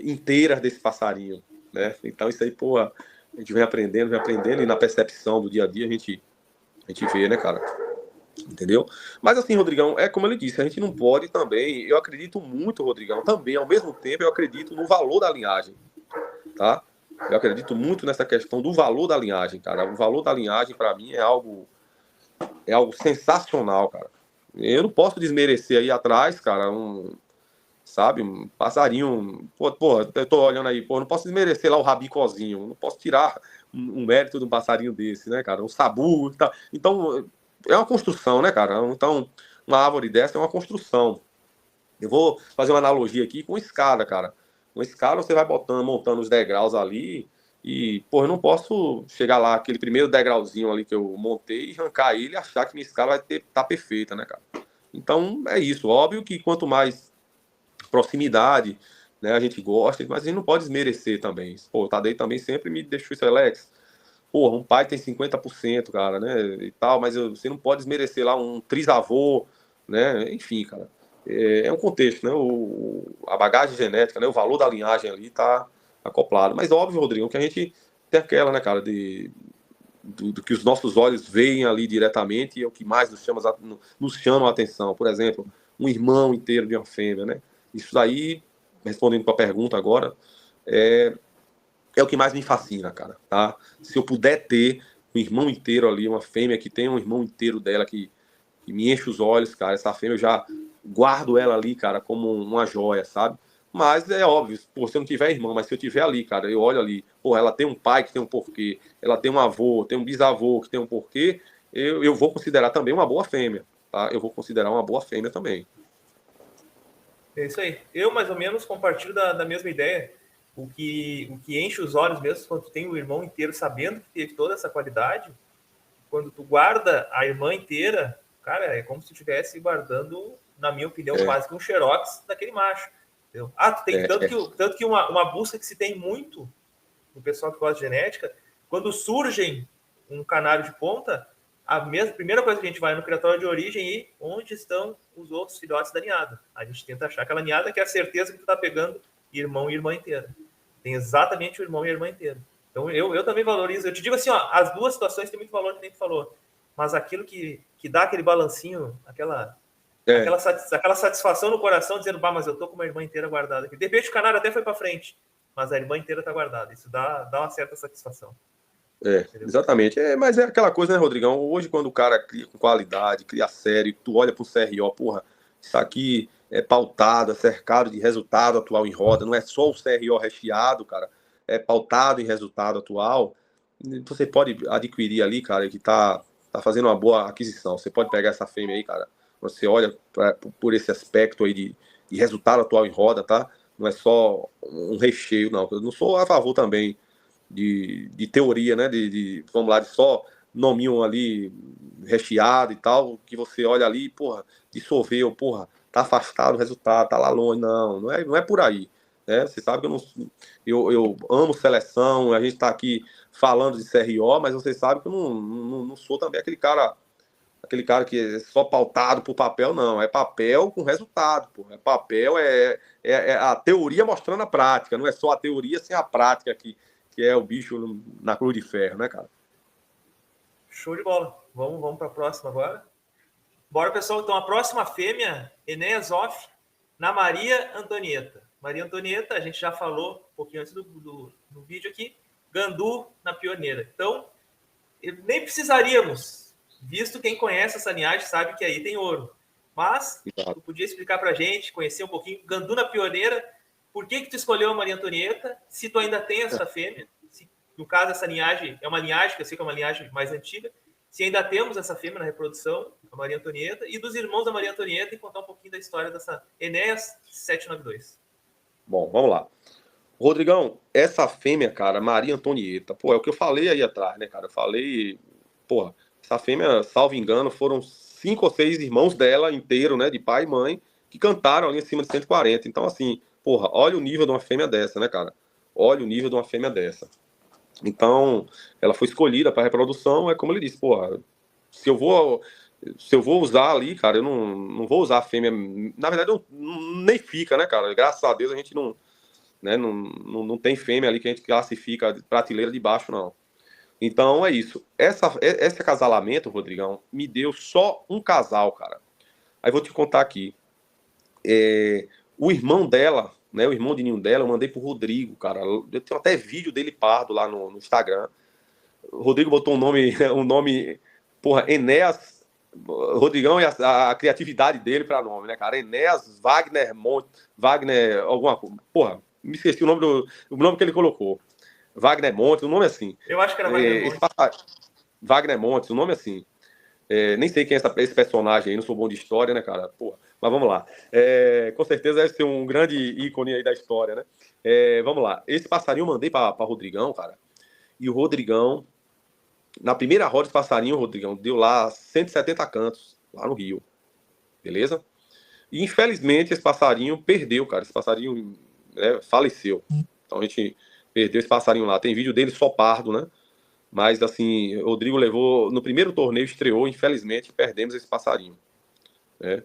inteiras desse passarinho, né? Então isso aí, porra, a gente vem aprendendo e na percepção do dia a dia a gente vê, né, cara? Entendeu? Mas assim, Rodrigão, é como ele disse, a gente não pode também, eu acredito muito, Rodrigão, também, ao mesmo tempo, eu acredito no valor da linhagem, tá? Eu acredito muito nessa questão do valor da linhagem, cara. O valor da linhagem, para mim, é algo sensacional, cara. Eu não posso desmerecer aí atrás, cara, um passarinho. Pô, eu tô olhando aí, pô, não posso desmerecer lá o rabicozinho, não posso tirar um mérito de um passarinho desse, né, cara? Um sabu e tal. Então, é uma construção, né, cara? Então, uma árvore dessa é uma construção. Eu vou fazer uma analogia aqui com escada, cara. Uma escada você vai montando os degraus ali e, pô, eu não posso chegar lá, aquele primeiro degrauzinho ali que eu montei e arrancar ele e achar que minha escada tá perfeita, né, cara? Então, é isso. Óbvio que quanto mais proximidade, né, a gente gosta, mas a gente não pode desmerecer também. Pô, o Tadei também sempre me deixou isso, Alex. Porra, um pai tem 50%, cara, né, e tal, mas você não pode desmerecer lá um trisavô, né, enfim, cara. É um contexto, né, a bagagem genética, né, o valor da linhagem ali tá acoplado. Mas óbvio, Rodrigo, que a gente tem aquela, né, cara, do que os nossos olhos veem ali diretamente e é o que mais nos chama a atenção. Por exemplo, um irmão inteiro de uma fêmea, né? Isso daí, respondendo para a pergunta agora, é o que mais me fascina, cara, tá? Se eu puder ter um irmão inteiro ali, uma fêmea que tem um irmão inteiro dela que me enche os olhos, cara, essa fêmea eu já guardo ela ali, cara, como uma joia, sabe? Mas é óbvio, pô, se eu não tiver irmão, mas se eu tiver ali, cara, eu olho ali, pô, ela tem um pai que tem um porquê, ela tem um avô, tem um bisavô que tem um porquê, eu vou considerar também uma boa fêmea, tá? Eu vou considerar uma boa fêmea também. É isso aí. Eu, mais ou menos, compartilho da mesma ideia. O que enche os olhos mesmo quando tu tem o irmão inteiro sabendo que teve toda essa qualidade, quando tu guarda a irmã inteira, cara, é como se tu estivesse guardando, na minha opinião, quase que um xerox daquele macho. Entendeu? Tu tem tanto que uma busca que se tem muito no pessoal que gosta de genética, quando surgem um canário de ponta, primeira coisa que a gente vai no criatório de origem e onde estão os outros filhotes da ninhada. A gente tenta achar aquela ninhada que é a certeza que tu tá pegando irmão e irmã inteira. Tem exatamente o irmão e a irmã inteira. Então eu também valorizo. Eu te digo assim, ó, as duas situações têm muito valor, que nem tu falou. Mas aquilo que dá aquele balancinho, aquela satisfação no coração, dizendo, mas eu tô com uma irmã inteira guardada aqui. De repente o canário até foi para frente, mas a irmã inteira tá guardada. Isso dá uma certa satisfação. Exatamente. Mas é aquela coisa, né, Rodrigão? Hoje, quando o cara cria com qualidade, cria sério, tu olha pro CRO, porra, isso aqui é pautado, é cercado de resultado atual em roda, não é só o CRO recheado, cara, é pautado em resultado atual. Você pode adquirir ali, cara, que tá fazendo uma boa aquisição. Você pode pegar essa fêmea aí, cara, você olha por esse aspecto aí de resultado atual em roda, tá? Não é só um recheio, não. Eu não sou a favor também de teoria, né? Vamos lá, de só nominho ali recheado e tal, que você olha ali, porra, dissolveu, porra, tá afastado o resultado, tá lá longe. Não é por aí. Né? Você sabe que eu amo seleção, a gente tá aqui falando de CRO, mas você sabe que eu não sou também aquele cara que é só pautado por papel, não. É papel com resultado, pô. É papel, é a teoria mostrando a prática, não é só a teoria sem a prática que é o bicho na cruz de ferro, né, cara? Show de bola. Vamos para a próxima agora. Bora, pessoal. Então, a próxima fêmea, Enéas Off, na Maria Antonieta. Maria Antonieta, a gente já falou um pouquinho antes do vídeo aqui. Gandu na pioneira. Então, nem precisaríamos, visto quem conhece essa linhagem sabe que aí tem ouro. Mas, tu podia explicar para a gente, conhecer um pouquinho, Gandu na pioneira, por que tu escolheu a Maria Antonieta, se tu ainda tem essa fêmea, se, no caso essa linhagem é uma linhagem, que eu sei que é uma linhagem mais antiga, se ainda temos essa fêmea na reprodução, a Maria Antonieta, e dos irmãos da Maria Antonieta, e contar um pouquinho da história dessa Enéas 792. Bom, vamos lá. Rodrigão, essa fêmea, cara, Maria Antonieta, pô, é o que eu falei aí atrás, né, cara? Eu falei, porra, essa fêmea, salvo engano, foram 5 ou 6 irmãos dela inteiro, né, de pai e mãe, que cantaram ali em cima de 140. Então, assim, porra, olha o nível de uma fêmea dessa, né, cara? Olha o nível de uma fêmea dessa. Então, ela foi escolhida para reprodução, é como ele disse, porra, se eu vou usar ali, cara, eu não vou usar a fêmea. Na verdade, nem fica, né, cara? Graças a Deus a gente não tem fêmea ali que a gente classifica prateleira de baixo, não. Então é isso. Esse acasalamento, Rodrigão, me deu só um casal, cara. Aí vou te contar aqui. O irmão dela, né? O irmão de ninho dela, eu mandei pro Rodrigo, cara. Eu tenho até vídeo dele pardo lá no Instagram. O Rodrigo botou um nome, porra, Enéas. Rodrigão e a criatividade dele para nome, né, cara? Enéas Wagner, alguma coisa. Porra, me esqueci o nome que ele colocou. Wagner Montes, o nome assim. Eu acho que era Wagner Montes. Wagner Montes, o nome assim. Nem sei quem é esse personagem aí, não sou bom de história, né, cara? Porra. Mas vamos lá. Com certeza deve ser um grande ícone aí da história, né? Vamos lá. Esse passarinho eu mandei para Rodrigão, cara. E o Rodrigão, na primeira roda de passarinho, o Rodrigão deu lá 170 cantos, lá no Rio. Beleza? E infelizmente esse passarinho perdeu, cara. Esse passarinho faleceu. Então a gente perdeu esse passarinho lá. Tem vídeo dele só pardo, né? Mas assim, o Rodrigo levou. No primeiro torneio estreou, infelizmente, perdemos esse passarinho. Né?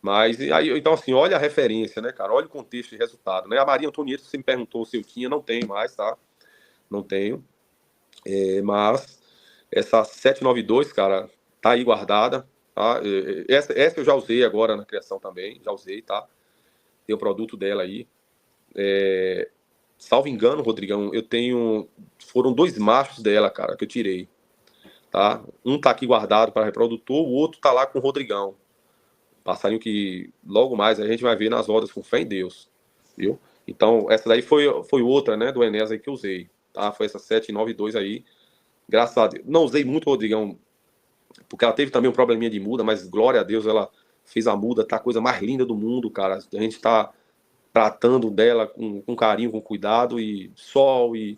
Mas aí, então, assim, olha a referência, né, cara? Olha o contexto de resultado, né? A Maria Antonieta, você me perguntou se eu tinha, não tenho mais, tá? Não tenho. Mas essa 792, cara, tá aí guardada. Tá? Essa eu já usei agora na criação também, já usei, tá? Tem o produto dela aí. Salvo engano, Rodrigão, eu tenho. Foram 2 machos dela, cara, que eu tirei. Tá? Um tá aqui guardado para reprodutor, o outro tá lá com o Rodrigão. Passarinho que logo mais a gente vai ver nas rodas com fé em Deus. Viu? Então, essa daí foi outra, né, do Enéas aí que eu usei. Tá? Foi essa 792 aí. Graças a Deus. Não usei muito, Rodrigão, porque ela teve também um probleminha de muda, mas glória a Deus ela fez a muda, tá a coisa mais linda do mundo, cara. A gente tá tratando dela com carinho, com cuidado, e sol, e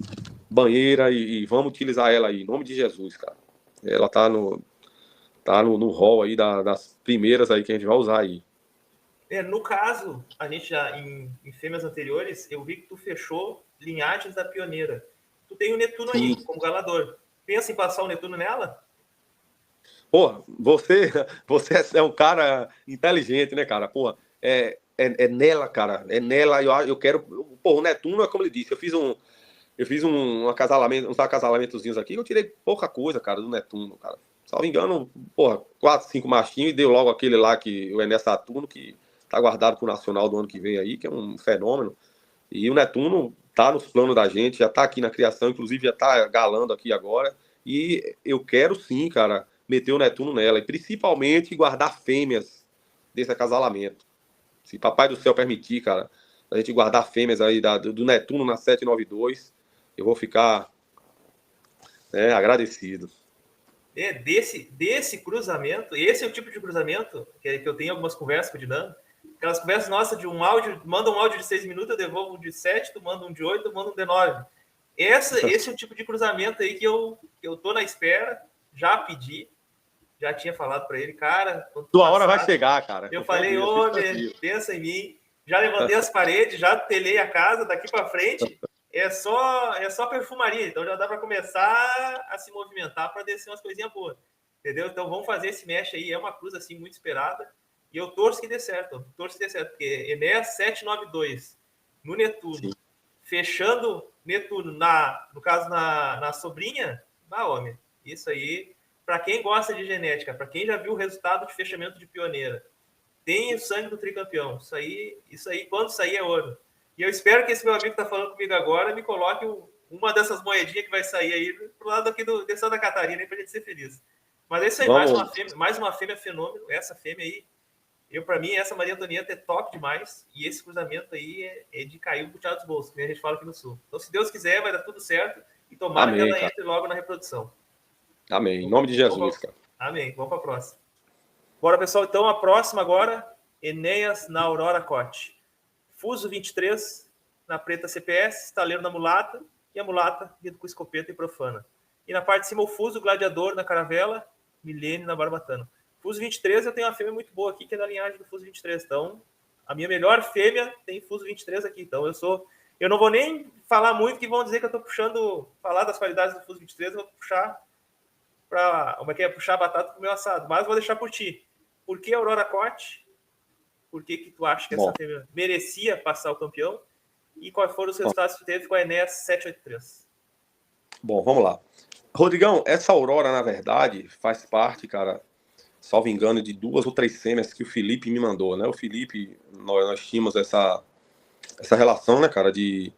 banheira, e vamos utilizar ela aí, em nome de Jesus, cara. Ela tá no hall aí das primeiras aí que a gente vai usar aí. No caso, a gente já, em fêmeas anteriores, eu vi que tu fechou linhagens da pioneira. Tu tem o Netuno aí, como galador. Pensa em passar o Netuno nela? Pô, você é um cara inteligente, né, cara? Pô, é nela, cara. É nela. Eu quero. Pô, o Netuno é como ele disse. Eu fiz um acasalamento, uns acasalamentozinhos aqui. Eu tirei pouca coisa, cara, do Netuno, cara. Salvo engano, porra, 4, 5 machinhos e deu logo aquele lá que o Enéas Saturno, que tá guardado pro Nacional do ano que vem aí, que é um fenômeno. E o Netuno tá nos planos da gente, já tá aqui na criação, inclusive já tá galando aqui agora. E eu quero sim, cara, meter o Netuno nela. E principalmente guardar fêmeas desse acasalamento. Se Papai do Céu permitir, cara, a gente guardar fêmeas aí do Netuno na 792, eu vou ficar agradecido. Desse cruzamento, esse é o tipo de cruzamento que eu tenho algumas conversas com o Dinamo. Aquelas conversas nossas de um áudio, manda um áudio de 6 minutos, eu devolvo um de 7, tu manda um de 8, eu mando um de 9. Esse é o tipo de cruzamento aí que eu tô na espera, já pedi, já tinha falado para ele, cara. Tua hora vai chegar, cara. Eu falei, pensa em mim, já levantei as paredes, já telhei a casa, daqui para frente é só perfumaria, então já dá para começar a se movimentar para descer umas coisinhas boas, entendeu? Então vamos fazer esse mesh aí, é uma cruz assim muito esperada, e eu torço que dê certo, porque Enéas 792 no Netuno, sim, fechando Netuno, no caso na sobrinha, homem, isso aí, para quem gosta de genética, para quem já viu o resultado de fechamento de pioneira, tem o sangue do tricampeão, isso aí quando sair é ouro. E eu espero que esse meu amigo que está falando comigo agora me coloque uma dessas moedinhas que vai sair aí pro lado aqui de Santa Catarina para a gente ser feliz. Mas é isso aí, mais uma fêmea fenômeno. Essa fêmea aí, para mim, essa Maria Antonieta é top demais. E esse cruzamento aí é de cair o puxado dos bolsos, como a gente fala aqui no Sul. Então, se Deus quiser, vai dar tudo certo. E tomara que ela entre logo na reprodução. Amém. Em nome de Jesus, cara. Amém. Vamos para a próxima. Bora, pessoal. Então, a próxima agora, Enéas na Aurora Cote. Fuso 23 na preta CPS, estaleiro na mulata, e a mulata vindo com escopeta e profana. E na parte de cima o fuso gladiador na caravela, milênio na barbatana. Fuso 23 eu tenho uma fêmea muito boa aqui, que é da linhagem do Fuso 23. Então, a minha melhor fêmea tem Fuso 23 aqui. Então, eu não vou nem falar muito, que vão dizer que eu estou falar das qualidades do Fuso 23, eu vou puxar puxar a batata pro meu assado. Mas vou deixar por ti. Por que Aurora Cote? Por que tu acha que essa fêmea merecia passar o campeão? E quais foram os resultados que tu teve com a Enéas 783? Bom, vamos lá. Rodrigão, essa Aurora, na verdade, faz parte, cara, salvo engano, de 2 ou 3 fêmeas que o Felipe me mandou, né? O Felipe, nós tínhamos essa relação, né, cara, de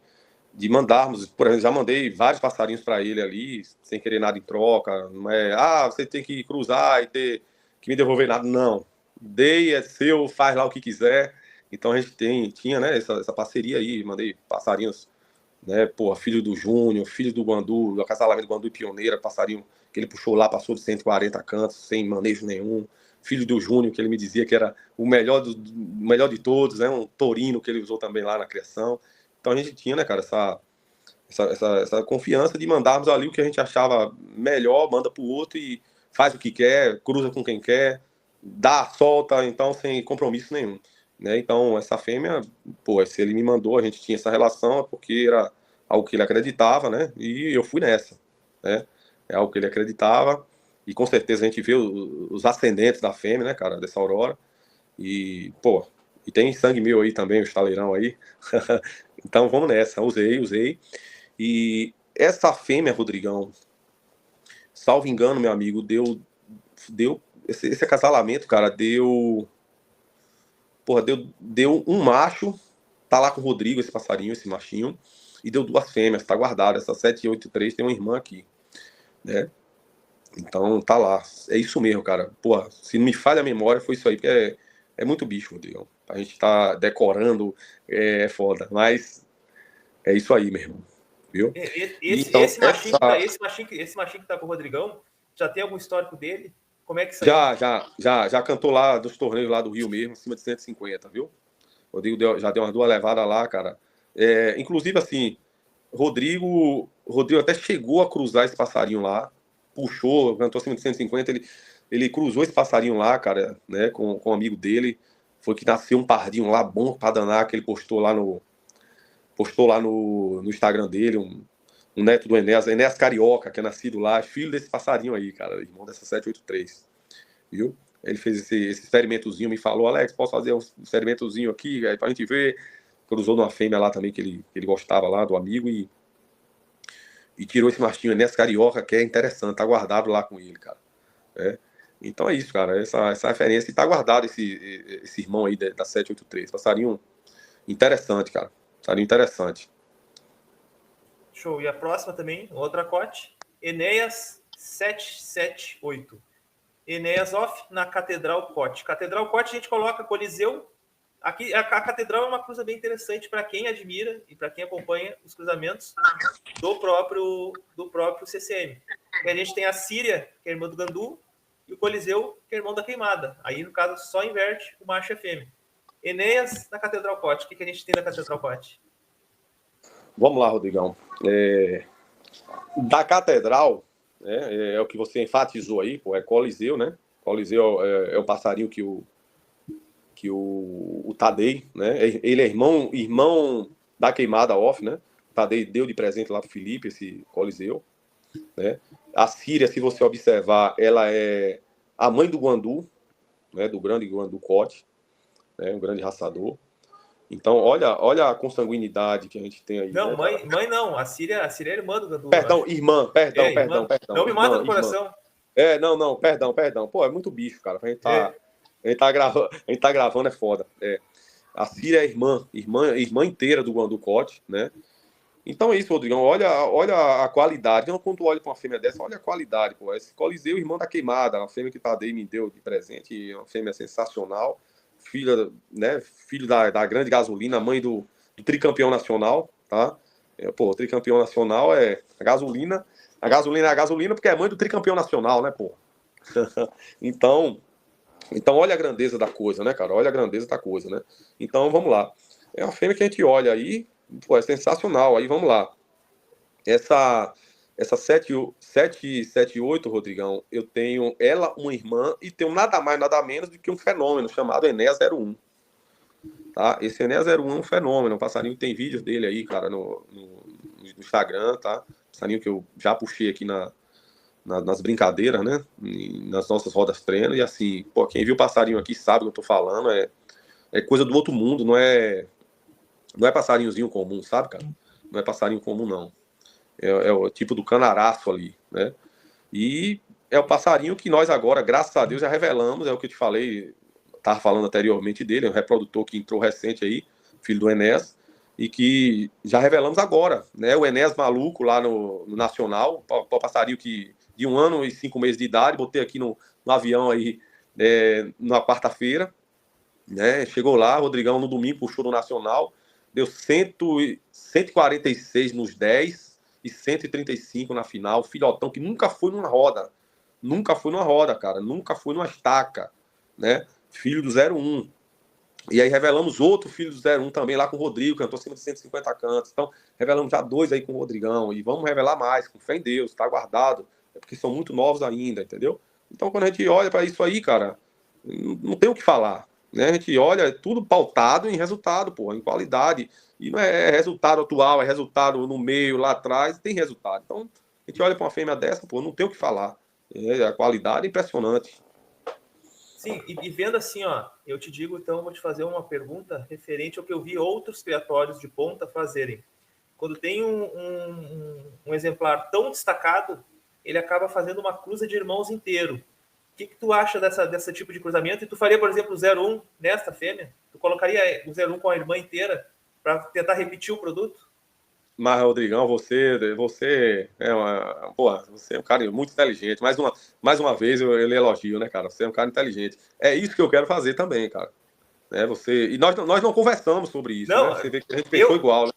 mandarmos, por exemplo, já mandei vários passarinhos para ele ali, sem querer nada em troca, não é, você tem que cruzar e ter que me devolver nada, não. Dei, é seu, faz lá o que quiser. Então a gente tinha, né, essa parceria aí, mandei passarinhos né? Porra, filho do Júnior, filho do Guandu, do acasalamento do Guandu e Pioneira, passarinho que ele puxou lá, passou de 140 cantos, sem manejo nenhum. Filho do Júnior, que ele me dizia que era o melhor, melhor de todos, né? Um taurino que ele usou também lá na criação. Então a gente tinha, né, cara, essa confiança de mandarmos ali o que a gente achava melhor, manda pro outro e faz o que quer, cruza com quem quer, dá, solta, então sem compromisso nenhum. Né? Então, essa fêmea, pô, se ele me mandou, a gente tinha essa relação, é porque era algo que ele acreditava, né? E eu fui nessa, né? É algo que ele acreditava, e com certeza a gente vê os ascendentes da fêmea, né, cara, dessa Aurora, e, pô, e tem sangue meu aí também, o estaleirão aí. Então, vamos nessa, usei. E essa fêmea, Rodrigão, salvo engano, meu amigo, deu esse acasalamento, cara, porra, deu um macho, tá lá com o Rodrigo, esse passarinho, esse machinho, e deu 2 fêmeas, tá guardado. Essa 783 tem uma irmã aqui, né? Então tá lá. É isso mesmo, cara. Porra, se não me falha a memória, foi isso aí, porque é muito bicho, Rodrigo. A gente tá decorando, é foda, mas é isso aí, meu irmão. Viu? Então, Esse machinho que tá com o Rodrigão, já tem algum histórico dele? Como é que saiu? Já cantou lá dos torneios lá do Rio mesmo, acima de 150, viu? O Rodrigo já deu umas 2 levadas lá, cara. Inclusive, assim, Rodrigo até chegou a cruzar esse passarinho lá, puxou, cantou acima de 150, ele cruzou esse passarinho lá, cara, né, com um amigo dele. Foi que nasceu um pardinho lá, bom pra danar, que ele postou lá no Instagram dele, um neto do Enéas Carioca, que é nascido lá, filho desse passarinho aí, cara, irmão dessa 783, viu? Ele fez esse experimentozinho, me falou, Alex, posso fazer um experimentozinho aqui, aí pra gente ver. Cruzou numa fêmea lá também, que ele gostava lá, do amigo, e tirou esse machinho Enéas Carioca, que é interessante, tá guardado lá com ele, cara. Então é isso, cara, essa referência, e tá guardado esse irmão aí da 783, passarinho interessante, cara, passarinho interessante. Show. E a próxima também, outra cote, Enéas 778. Enéas Off na Catedral Cote. Catedral Cote a gente coloca Coliseu. Aqui a Catedral é uma cruza bem interessante para quem admira e para quem acompanha os cruzamentos do próprio CCM. E a gente tem a Síria, que é irmã do Gandu, e o Coliseu, que é irmão da Queimada. Aí, no caso, só inverte o macho e a fêmea. Enéas na Catedral Cote. O que a gente tem na Catedral Cote? Vamos lá, Rodrigão. Da Catedral, é o que você enfatizou aí, pô, é Coliseu, né? Coliseu é o passarinho que o Tadei, né? Ele é irmão da Queimada Off, né? O Tadei deu de presente lá pro Felipe esse Coliseu, né? A Síria, se você observar, ela é a mãe do Guandu, né? Do grande Guandu Cote, né? Um grande raçador. Então, olha a consanguinidade que a gente tem aí. Não, né, mãe não. A Síria é irmã do Gandu. Perdão, irmã. Não me mata do coração. Não, perdão. Pô, é muito bicho, cara. A gente tá gravando, é foda. A Síria é irmã inteira do Guandu Cote, né? Então é isso, Rodrigão. Olha a qualidade. Não, quando tu olha pra uma fêmea dessa, olha a qualidade, pô. Esse Coliseu, irmão da Queimada, uma fêmea que Tadei me deu de presente, uma fêmea sensacional. Filho da grande gasolina, mãe do tricampeão nacional, tá? O tricampeão nacional é a gasolina. A gasolina é a gasolina porque é mãe do tricampeão nacional, né, pô? Então, olha a grandeza da coisa, né, cara? Olha a grandeza da coisa, né? Então, vamos lá. É uma fêmea que a gente olha aí, pô, é sensacional. Aí, vamos lá. Essa 778, Rodrigão, eu tenho ela, uma irmã, e tenho nada mais, nada menos do que um fenômeno chamado Enéas 01. Tá? Esse Enéas 01 é um fenômeno. Um passarinho, tem vídeos dele aí, cara, no Instagram, tá? Passarinho que eu já puxei aqui nas brincadeiras, né? Nas nossas rodas treino. E assim, pô, quem viu o passarinho aqui sabe o que eu tô falando. É coisa do outro mundo, não é passarinhozinho comum, sabe, cara? Não é passarinho comum, não. É o tipo do canaraço ali, né? E é o passarinho que nós agora, graças a Deus, já revelamos, é o que eu te falei, estava falando anteriormente dele, é um reprodutor que entrou recente aí, filho do Enéas, e que já revelamos agora, né? O Enéas maluco lá no Nacional, o passarinho que de 1 ano e 5 meses de idade, botei aqui no avião aí na quarta-feira, né? Chegou lá, Rodrigão no domingo puxou no Nacional, deu 146 nos 10 e 135 na final. Filhotão que nunca foi numa roda. Nunca foi numa roda, cara. Nunca foi numa estaca, né? Filho do 01. E aí revelamos outro filho do 01 também, lá com o Rodrigo, cantou acima de 150 cantos. Então, revelamos já 2 aí com o Rodrigão. E vamos revelar mais, com fé em Deus, tá guardado. É porque são muito novos ainda, entendeu? Então, quando a gente olha para isso aí, cara, não tem o que falar. Né? A gente olha, é tudo pautado em resultado, pô, em qualidade. E não é resultado atual, é resultado no meio, lá atrás, tem resultado. Então, a gente olha para uma fêmea dessa, pô, não tem o que falar. A qualidade é impressionante. Sim, e vendo assim, ó, eu te digo, então, vou te fazer uma pergunta referente ao que eu vi outros criatórios de ponta fazerem. Quando tem um exemplar tão destacado, ele acaba fazendo uma cruza de irmãos inteiro. O que tu acha dessa tipo de cruzamento? E tu faria, por exemplo, o 01 nesta fêmea? Tu colocaria o 01 com a irmã inteira para tentar repetir o produto? Mas, Rodrigão, você você é um cara muito inteligente. Mais uma vez eu lhe elogio, né, cara? Você é um cara inteligente. É isso que eu quero fazer também, cara. Né, e nós não conversamos sobre isso, né? Não, Você vê que a gente pensou igual, né?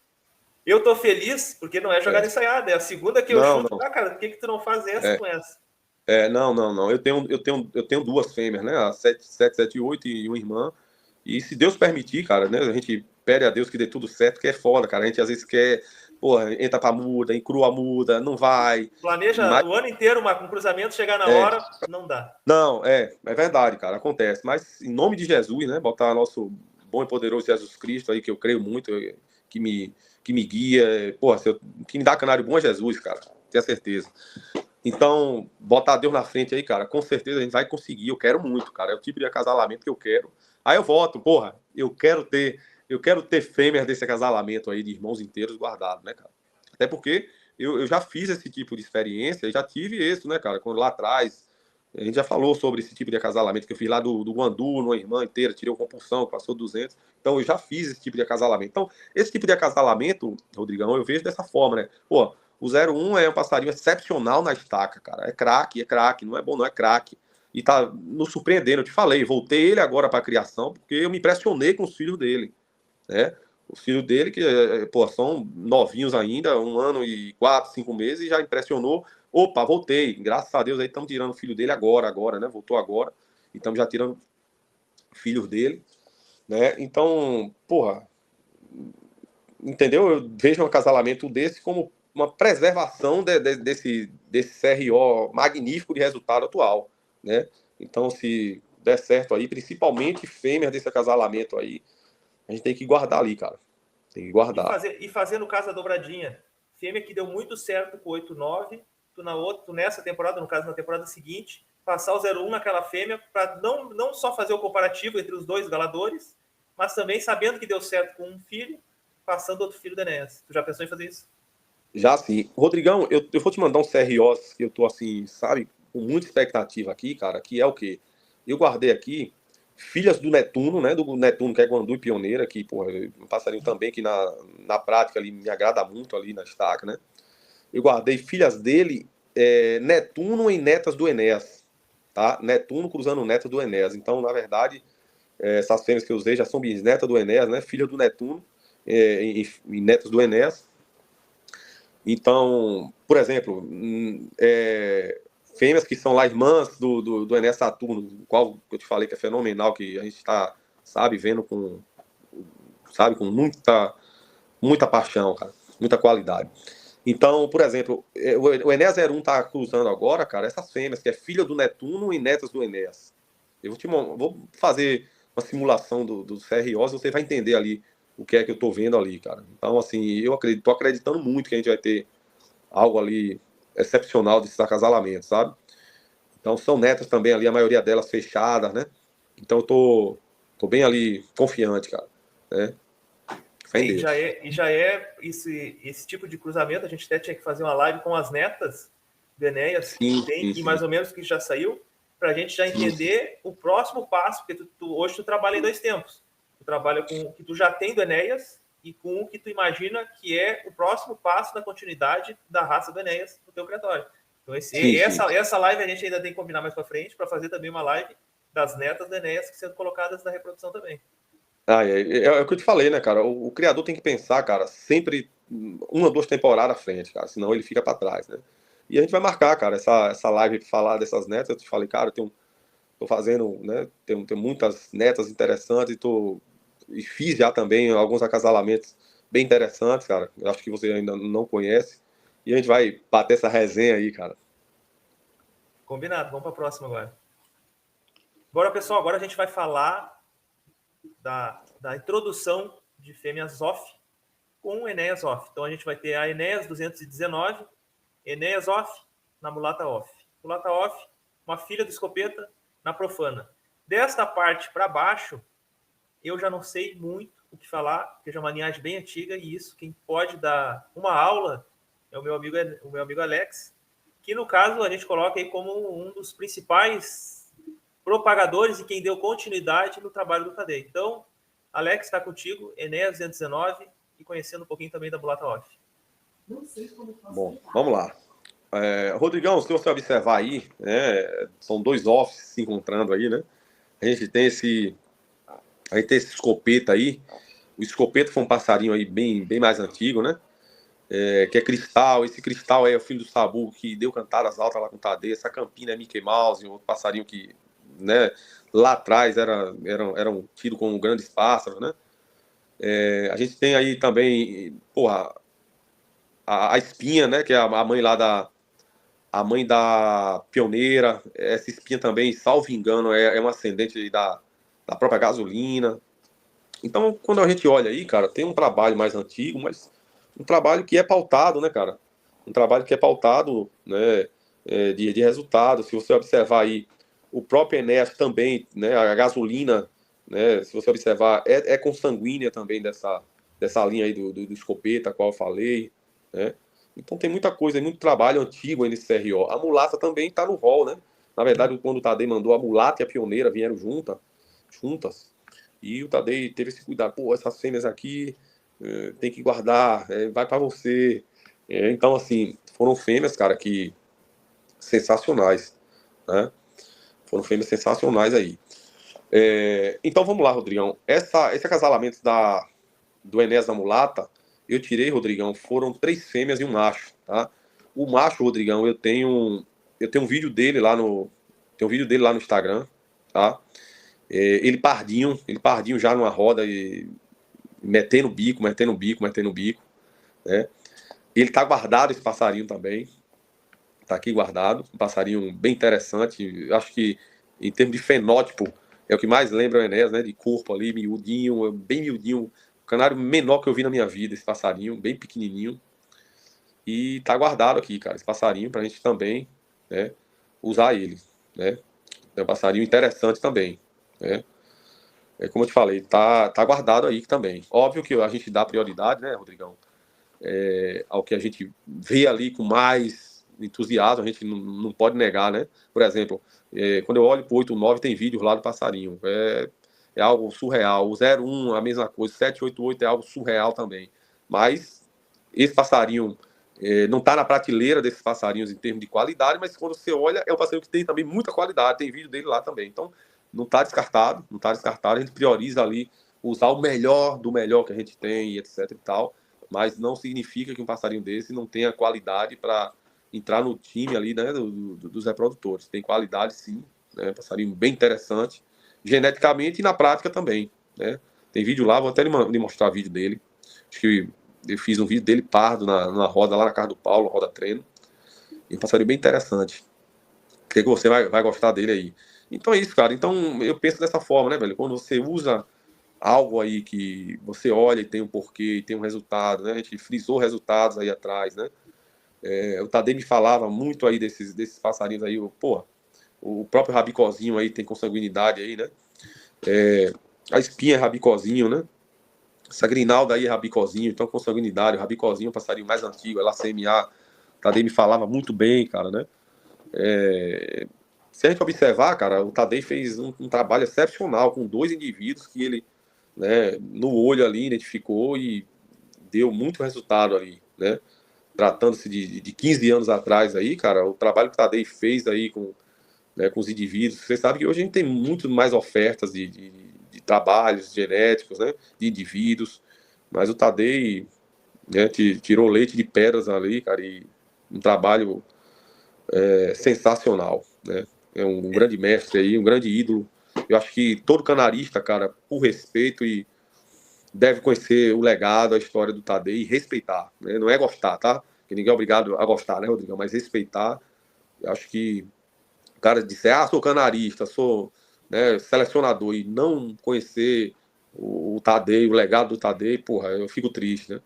eu tô feliz porque não é jogada É. ensaiada, é a segunda que eu Não, chuto. não. Ah, cara, por que tu não faz essa com essa? Não. Eu tenho 2 fêmeas, né? A 778 e uma irmã. E se Deus permitir, cara, né? A gente pede a Deus que dê tudo certo, que é foda, cara. A gente às vezes quer, porra, entra pra muda, encrua a muda, não vai. Planeja Mas, o ano inteiro um cruzamento, chegar na hora, não dá. não, é verdade, cara, acontece. Mas em nome de Jesus, né? Botar nosso bom e poderoso Jesus Cristo aí, que eu creio muito, que me, que me guia. Porra, que me dá canário bom é Jesus, cara. Tenho certeza. Então, botar Deus na frente aí, cara, com certeza a gente vai conseguir. Eu quero muito, cara. É o tipo de acasalamento que eu quero. Aí eu voto, porra, eu quero ter fêmeas desse acasalamento aí, de irmãos inteiros guardados, né, cara? Até porque eu já fiz esse tipo de experiência, já tive isso, né, cara? Quando lá atrás, a gente já falou sobre esse tipo de acasalamento que eu fiz lá do Guandu, numa irmã inteira, tirei uma compulsão, passou 200. Então, eu já fiz esse tipo de acasalamento. Então, esse tipo de acasalamento, Rodrigão, eu vejo dessa forma, né? Pô, o 01 é um passarinho excepcional na estaca, cara. É craque. Não é bom, não é craque. E tá nos surpreendendo. Eu te falei, voltei ele agora para a criação, porque eu me impressionei com os filhos dele, né? Os filhos dele, que pô, são novinhos ainda, 1 ano e 4, 5 meses, e já impressionou. Opa, voltei. Graças a Deus aí estamos tirando o filho dele agora, né? Voltou agora. E estamos já tirando filhos dele, né? Então, porra, entendeu? Eu vejo um acasalamento desse como uma preservação desse CRO magnífico de resultado atual, né? Então, se der certo aí, principalmente fêmeas desse acasalamento aí, a gente tem que guardar ali, cara. Tem que guardar. E fazer no caso a dobradinha. Fêmea que deu muito certo com 8-9, tu nessa temporada, no caso na temporada seguinte, passar o 01 naquela fêmea para não só fazer o comparativo entre os dois galadores, mas também sabendo que deu certo com um filho, passando outro filho da Enéas. Tu já pensou em fazer isso? Já sim. Rodrigão, eu vou te mandar um CROs que eu tô assim, sabe, com muita expectativa aqui, cara, que é o quê? Eu guardei aqui filhas do Netuno, né, do Netuno, que é Guandu e Pioneira, que, porra, um passarinho também que na prática ali me agrada muito ali na estaca, né? Eu guardei filhas dele, Netuno e netas do Enéas, tá? Netuno cruzando netas do Enéas. Então, na verdade, essas fêmeas que eu usei já são bisnetas do Enéas, né? Filha do Netuno e netas do Enéas. Então, por exemplo, fêmeas que são lá irmãs do Enéas Saturno, qual eu te falei que é fenomenal, que a gente está, sabe, vendo com muita paixão, cara, muita qualidade. Então, por exemplo, o Enéas 01 tá cruzando agora, cara, essas fêmeas, que é filha do Netuno e netas do Enéas. Vou fazer uma simulação do CROs, você vai entender ali o que é que eu tô vendo ali, cara. Então, assim, tô acreditando muito que a gente vai ter algo ali excepcional desses acasalamentos, sabe? Então, são netas também ali, a maioria delas fechadas, né? Então, eu tô bem ali confiante, cara, né? Fé em Deus. E já é esse tipo de cruzamento. A gente até tinha que fazer uma live com as netas do Enéas, que tem, e mais ou menos que já saiu, para a gente já entender o próximo passo, porque hoje tu trabalha em 2 tempos. Tu trabalha com o que tu já tem do Enéas e com o que tu imagina que é o próximo passo da continuidade da raça do Enéas no teu criatório. Então, essa live a gente ainda tem que combinar mais para frente, para fazer também uma live das netas do Enéas sendo colocadas na reprodução também. É o que eu te falei, né, cara? O criador tem que pensar, cara, sempre uma ou duas temporadas à frente, cara, senão ele fica pra trás, né? E a gente vai marcar, cara, essa live pra falar dessas netas. Eu te falei, cara, tô fazendo, né? Tenho muitas netas interessantes e fiz já também alguns acasalamentos bem interessantes, cara. Eu acho que você ainda não conhece. E a gente vai bater essa resenha aí, cara. Combinado, vamos para a próxima agora. Agora, pessoal, agora a gente vai falar da introdução de fêmeas off com o Enéas off. Então a gente vai ter a Enéas 219, Enéas off na mulata off. Mulata off, uma filha do escopeta na profana. Desta parte para baixo, eu já não sei muito o que falar, porque já é uma linhagem bem antiga, e isso quem pode dar uma aula é o meu amigo Alex, que no caso a gente coloca aí como um dos principais propagadores e quem deu continuidade no trabalho do Tadei. Então, Alex, está contigo, Enéas 219, e conhecendo um pouquinho também da mulata off. Bom, vamos lá. Rodrigão, se você observar aí, né, são dois offs se encontrando aí, né? A gente tem esse escopeta aí. O escopeta foi um passarinho aí bem mais antigo, né? Que é Cristal. Esse Cristal é o filho do Sabu, que deu cantadas altas lá com o Tadeu. Essa Campina é Mickey Mouse, um outro passarinho que, né, lá atrás eram tidos como grandes pássaros, né? A gente tem aí também, porra, a Espinha, né? Que é a mãe lá a mãe da Pioneira. Essa Espinha também, salvo engano, é uma ascendente aí da própria Gasolina. Então, quando a gente olha aí, cara, tem um trabalho mais antigo, mas um trabalho que é pautado, né, cara? Um trabalho que é pautado, né, de resultado. Se você observar aí, o próprio Enéas também, né, a Gasolina, né, se você observar, é consanguínea também dessa linha aí do escopeta, a qual eu falei, né? Então tem muita coisa, muito trabalho antigo aí nesse CRO. A mulata também está no rol, né? Na verdade, quando o Tadei mandou, a mulata e a pioneira vieram juntas. E o Tadei teve esse cuidado. Pô, essas fêmeas aqui tem que guardar, vai para você. Então, assim, foram fêmeas, cara, que sensacionais, né? Foram fêmeas sensacionais aí. Então, vamos lá, Rodrigão. Esse acasalamento do Enéas da mulata, eu tirei, Rodrigão, foram 3 fêmeas e um macho, tá? O macho, Rodrigão, eu tenho um vídeo dele lá no Instagram, tá? Ele pardinho já numa roda e metendo bico, né? Ele tá guardado, esse passarinho também. Tá aqui guardado, um passarinho bem interessante. Acho que em termos de fenótipo é o que mais lembra o Enéas, né? De corpo ali, miudinho, bem miudinho. O canário menor que eu vi na minha vida, esse passarinho, bem pequenininho. E tá guardado aqui, cara, esse passarinho pra gente também, né? Usar ele, né? É um passarinho interessante também, né? Como eu te falei, tá guardado aí também. Óbvio que a gente dá prioridade, né, Rodrigão? Ao que a gente vê ali com mais entusiasmo, a gente não pode negar, né? Por exemplo, quando eu olho pro 89, tem vídeos lá do passarinho. É algo surreal. O 01, a mesma coisa. 788 é algo surreal também. Mas esse passarinho não está na prateleira desses passarinhos em termos de qualidade, mas quando você olha, é um passarinho que tem também muita qualidade. Tem vídeo dele lá também. Então, não está descartado. A gente prioriza ali usar o melhor do melhor que a gente tem, etc e tal. Mas não significa que um passarinho desse não tenha qualidade para entrar no time ali, né, dos reprodutores. Tem qualidade, sim, né, passarinho bem interessante, geneticamente e na prática também, né. Tem vídeo lá, vou até lhe mostrar vídeo dele. Acho que eu fiz um vídeo dele pardo na roda lá na casa do Paulo, roda treino. E um passarinho bem interessante. Creio que você vai gostar dele aí. Então é isso, cara. Então eu penso dessa forma, né, velho? Quando você usa algo aí que você olha e tem um porquê, e tem um resultado, né? A gente frisou resultados aí atrás, né? O Tadei me falava muito aí desses passarinhos aí, o próprio rabicozinho aí tem consanguinidade aí, né? A espinha é rabicozinho, né? Essa grinalda aí é rabicozinho, então consanguinidade, o rabicozinho é um passarinho mais antigo, ela CMA, o Tadei me falava muito bem, cara, né? Se a gente observar, cara, o Tadei fez um trabalho excepcional com 2 indivíduos que ele, né, no olho ali identificou e deu muito resultado ali, né? Tratando-se de 15 anos atrás aí, cara, o trabalho que o Tadei fez aí com os indivíduos, você sabe que hoje a gente tem muito mais ofertas de trabalhos genéticos, né, de indivíduos, mas o Tadei, né, tirou leite de pedras ali, cara, e um trabalho sensacional, né? É um grande mestre aí, um grande ídolo. Eu acho que todo canarista, cara, por respeito e deve conhecer o legado, a história do Tadei e respeitar, né? Não é gostar, tá? Porque ninguém é obrigado a gostar, né, Rodrigão? Mas respeitar. Eu acho que o cara disser, sou canarista, sou, né, selecionador e não conhecer o Tadei, o legado do Tadei, porra, eu fico triste, né?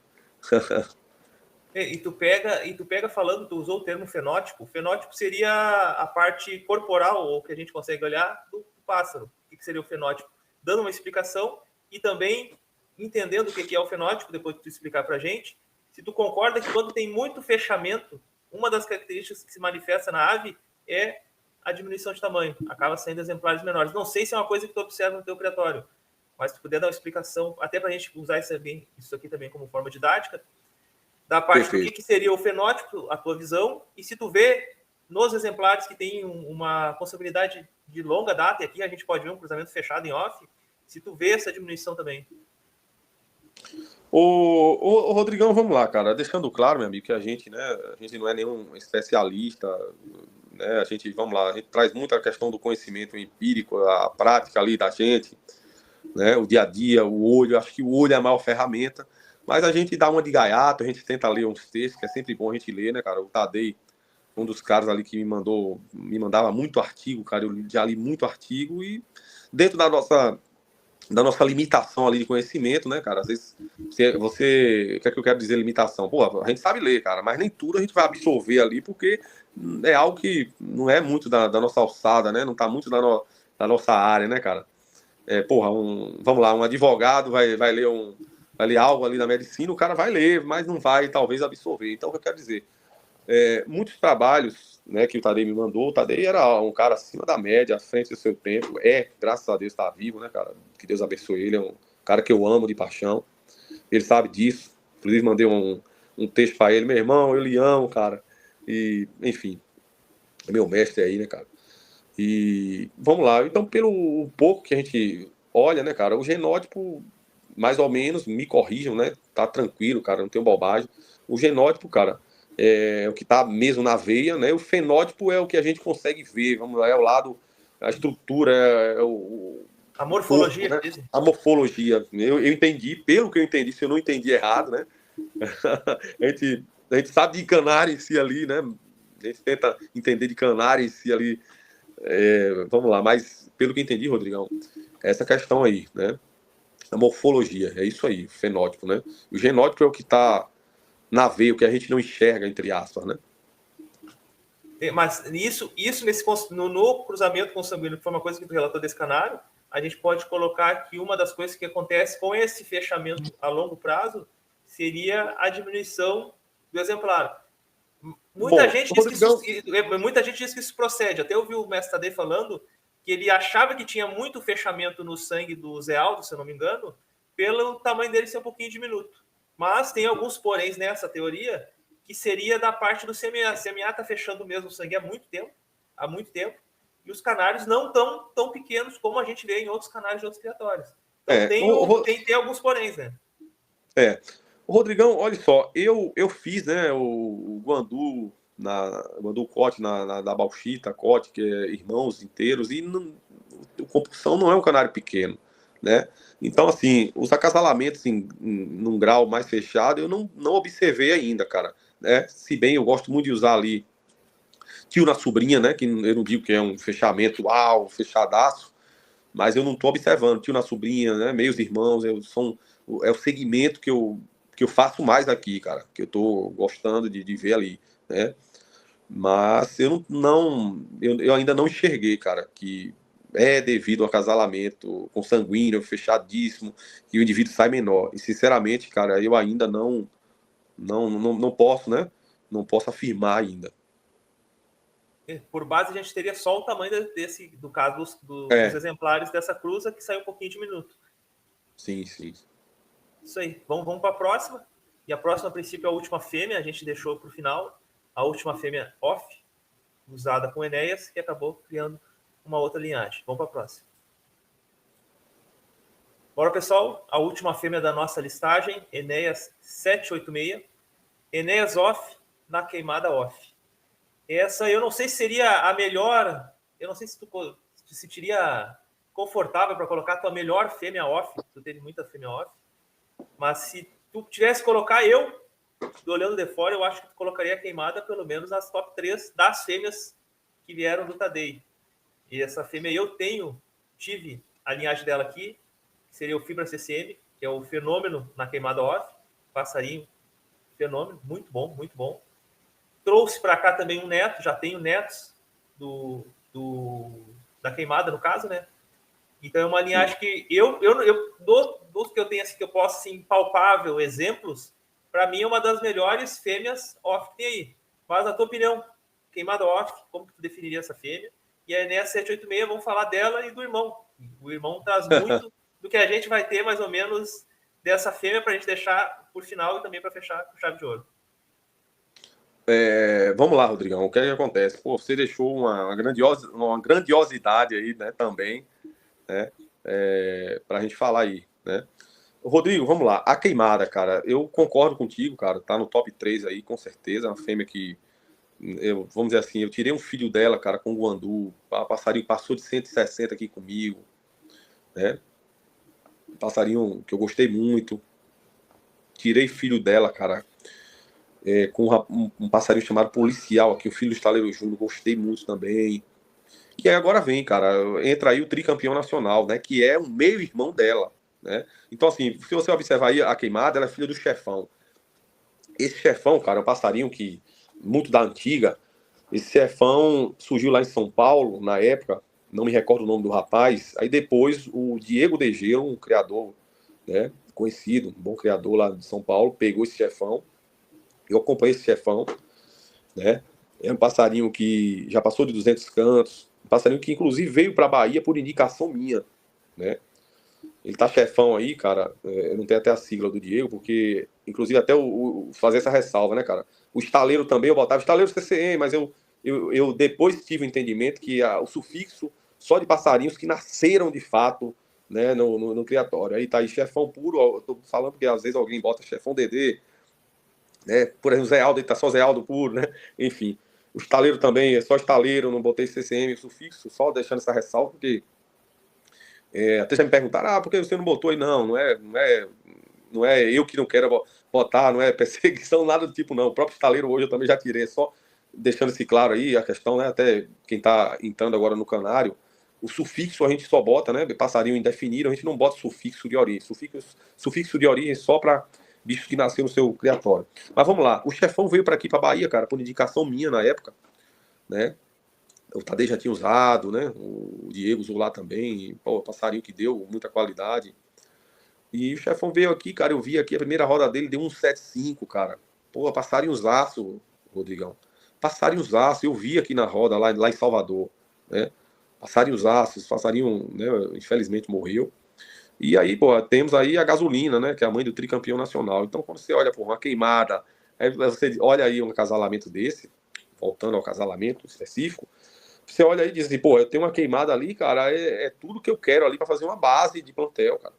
E tu pega falando, tu usou o termo fenótipo. O fenótipo seria a parte corporal, ou que a gente consegue olhar, do pássaro. O que seria o fenótipo? Dando uma explicação e também entendendo o que é o fenótipo, depois que tu explicar pra gente, se tu concorda que quando tem muito fechamento, uma das características que se manifesta na ave é a diminuição de tamanho. Acaba sendo exemplares menores. Não sei se é uma coisa que tu observa no teu criatório, mas se tu puder dar uma explicação, até pra gente usar isso aqui também como forma didática, da parte do Perfeito. que seria o fenótipo, a tua visão, e se tu vê nos exemplares que tem uma possibilidade de longa data, e aqui a gente pode ver um cruzamento fechado em off, se tu vê essa diminuição também. Ô, Rodrigão, vamos lá, cara. Deixando claro, meu amigo, que a gente, né, a gente não é nenhum especialista, né? A gente, vamos lá, a gente traz muito a questão do conhecimento empírico, a prática ali da gente, né? O dia a dia, o olho. Acho que o olho é a maior ferramenta, mas a gente dá uma de gaiato, a gente tenta ler uns textos, que é sempre bom a gente ler, né, cara? O Tadei, um dos caras ali que me mandava muito artigo, cara. Eu já li muito artigo e dentro da nossa limitação ali de conhecimento, né, cara? Às vezes você o que é que eu quero dizer limitação? Pô, a gente sabe ler, cara, mas nem tudo a gente vai absorver ali, porque é algo que não é muito da nossa alçada, né? Não tá muito da nossa área, né, cara? Porra, vamos lá, um advogado vai ler algo ali na medicina, o cara vai ler, mas não vai, talvez, absorver. Então, o que eu quero dizer? Muitos trabalhos, né, que o Tadei me mandou, o Tadei era um cara acima da média, à frente do seu tempo, graças a Deus, está vivo, né, cara? Que Deus abençoe ele, é um cara que eu amo de paixão, ele sabe disso, inclusive mandei um texto para ele, meu irmão, eu lhe amo, cara, e, enfim, é meu mestre aí, né, cara? E vamos lá, então, pelo pouco que a gente olha, né, cara, o genótipo, mais ou menos, me corrijam, né, tá tranquilo, cara, não tem bobagem, o genótipo, cara, é o que tá mesmo na veia, né, o fenótipo é o que a gente consegue ver, vamos lá, é o lado, a estrutura, A o corpo, morfologia, né, dizem. a morfologia, eu entendi, pelo que eu entendi, se eu não entendi errado, né, a gente sabe de canário em si ali, né, a gente tenta entender de canário em si ali, vamos lá, mas pelo que entendi, Rodrigão, essa questão aí, né? A morfologia, é isso aí, o fenótipo, né? O genótipo é o que está na veia, o que a gente não enxerga, entre aspas, né? Mas no cruzamento consanguíneo, que foi uma coisa que tu relatou desse canário, a gente pode colocar que uma das coisas que acontece com esse fechamento a longo prazo seria a diminuição do exemplar. Muita Bom, gente Rodrigão, diz que isso procede. Até ouvi o mestre Tadei falando que ele achava que tinha muito fechamento no sangue do Zé Aldo, se eu não me engano, pelo tamanho dele ser um pouquinho diminuto. Mas tem alguns poréns nessa teoria que seria da parte do CMA. O CMA está fechando mesmo o sangue há muito tempo, e os canários não tão pequenos como a gente vê em outros canários de outros criatórios. Então tem alguns poréns, né? O Rodrigão, olha só, eu fiz, né, o Guandu, Guandu Cote da Bauxita, Cote, que é irmãos inteiros, e o Compulsão não é um canário pequeno, né? Então, assim, os acasalamentos num grau mais fechado, eu não observei ainda, cara, né? Se bem eu gosto muito de usar ali tio na sobrinha, né, que eu não digo que é um fechamento, fechadaço, mas eu não estou observando tio na sobrinha, né, meios irmãos, é o segmento que eu faço mais aqui, cara, que eu estou gostando de ver ali, né? Mas eu ainda não enxerguei, cara, que é devido ao acasalamento consanguíneo, fechadíssimo, que o indivíduo sai menor. E sinceramente, cara, eu ainda não posso, né? Não posso afirmar ainda. Por base, a gente teria só o tamanho do caso dos exemplares dessa cruza, que saiu um pouquinho diminuto. Sim, sim. Isso aí. Vamos para a próxima. E a próxima, a princípio, é a última fêmea. A gente deixou para o final. A última fêmea off, usada com Enéas, que acabou criando uma outra linhagem. Vamos para a próxima. Bora, pessoal, a última fêmea da nossa listagem, Enéas 786, Enéas off na queimada off. Essa eu não sei se seria a melhor, eu não sei se tu se sentiria confortável para colocar a tua melhor fêmea off, tu teve muita fêmea off, mas se tu tivesse que colocar eu, olhando de fora, eu acho que tu colocaria a queimada pelo menos nas top 3 das fêmeas que vieram do Tadei. E essa fêmea tive a linhagem dela aqui, que seria o Fibra CCM, que é o fenômeno na queimada off, passarinho, fenômeno, muito bom, muito bom. Trouxe para cá também um neto, já tenho netos da queimada, no caso, né? Então é uma linhagem que eu dos que eu tenho assim, que eu posso, assim, palpável, exemplos, para mim é uma das melhores fêmeas off que tem aí. Mas a tua opinião, queimada off, como que tu definiria essa fêmea? E a Enéas 786, vamos falar dela e do irmão. O irmão traz muito do que a gente vai ter, mais ou menos, dessa fêmea, para a gente deixar por final e também para fechar com chave de ouro. Vamos lá, Rodrigão, o que é que acontece? Pô, você deixou uma grandiosidade aí, né, também, né, pra gente falar aí, né? Rodrigo, vamos lá, a queimada, cara, eu concordo contigo, cara, tá no top 3 aí, com certeza, uma fêmea que, vamos dizer assim, eu tirei um filho dela, cara, com o Guandu, o passarinho passou de 160 aqui comigo, né, passarinho que eu gostei muito, tirei filho dela, cara, com um passarinho chamado Policial aqui, o filho do Estaleiro Júnior, gostei muito também. E aí agora vem, cara, entra aí o tricampeão nacional, né, que é um meio-irmão dela, né? Então, assim, se você observar aí a queimada, ela é filha do Chefão. Esse Chefão, cara, é um passarinho que, muito da antiga, esse Chefão surgiu lá em São Paulo, na época, não me recordo o nome do rapaz, aí depois o Diego De Gelo, um criador, né, conhecido, um bom criador lá de São Paulo, pegou esse Chefão. Eu acompanhei esse Chefão, né? É um passarinho que já passou de 200 cantos, um passarinho que inclusive veio para a Bahia por indicação minha, né? Ele tá chefão aí, cara, eu não tenho até a sigla do Diego, porque inclusive até fazer essa ressalva, né, cara? O estaleiro também, eu botava estaleiro CCM, mas eu depois tive o entendimento que o sufixo só de passarinhos que nasceram de fato, né, no criatório. Aí tá aí chefão puro, eu tô falando que às vezes alguém bota chefão DD, né? Por exemplo, Zé Aldo, tá só Zé Aldo puro, né? Enfim, o estaleiro também é só estaleiro, não botei CCM, sufixo, só deixando essa ressalva, porque até já me perguntaram, por que você não botou aí? Não é eu que não quero botar, não é perseguição, nada do tipo, não. O próprio estaleiro hoje eu também já tirei, só deixando esse claro aí, a questão, né? Até quem tá entrando agora no canário, o sufixo a gente só bota, né? Passarinho indefinido, a gente não bota sufixo de origem. Sufixo de origem só para bichos que nasceram no seu criatório. Mas vamos lá, o Chefão veio para aqui, para Bahia, cara, por indicação minha na época, né? O Tadei já tinha usado, né? O Diego usou lá também, pô, passarinho que deu muita qualidade. E o Chefão veio aqui, cara, eu vi aqui, a primeira roda dele deu 1,75, cara. Pô, passarinhozaço, Rodrigão. Passarinhozaço, eu vi aqui na roda, lá em Salvador, né? Passarinhozaço, passarinho, né, infelizmente morreu. E aí, pô, temos aí a Gasolina, né, que é a mãe do tricampeão nacional. Então, quando você olha por uma queimada, aí você olha aí um acasalamento desse, voltando ao acasalamento específico, você olha aí e diz assim, pô, eu tenho uma queimada ali, cara, é tudo que eu quero ali para fazer uma base de plantel, cara.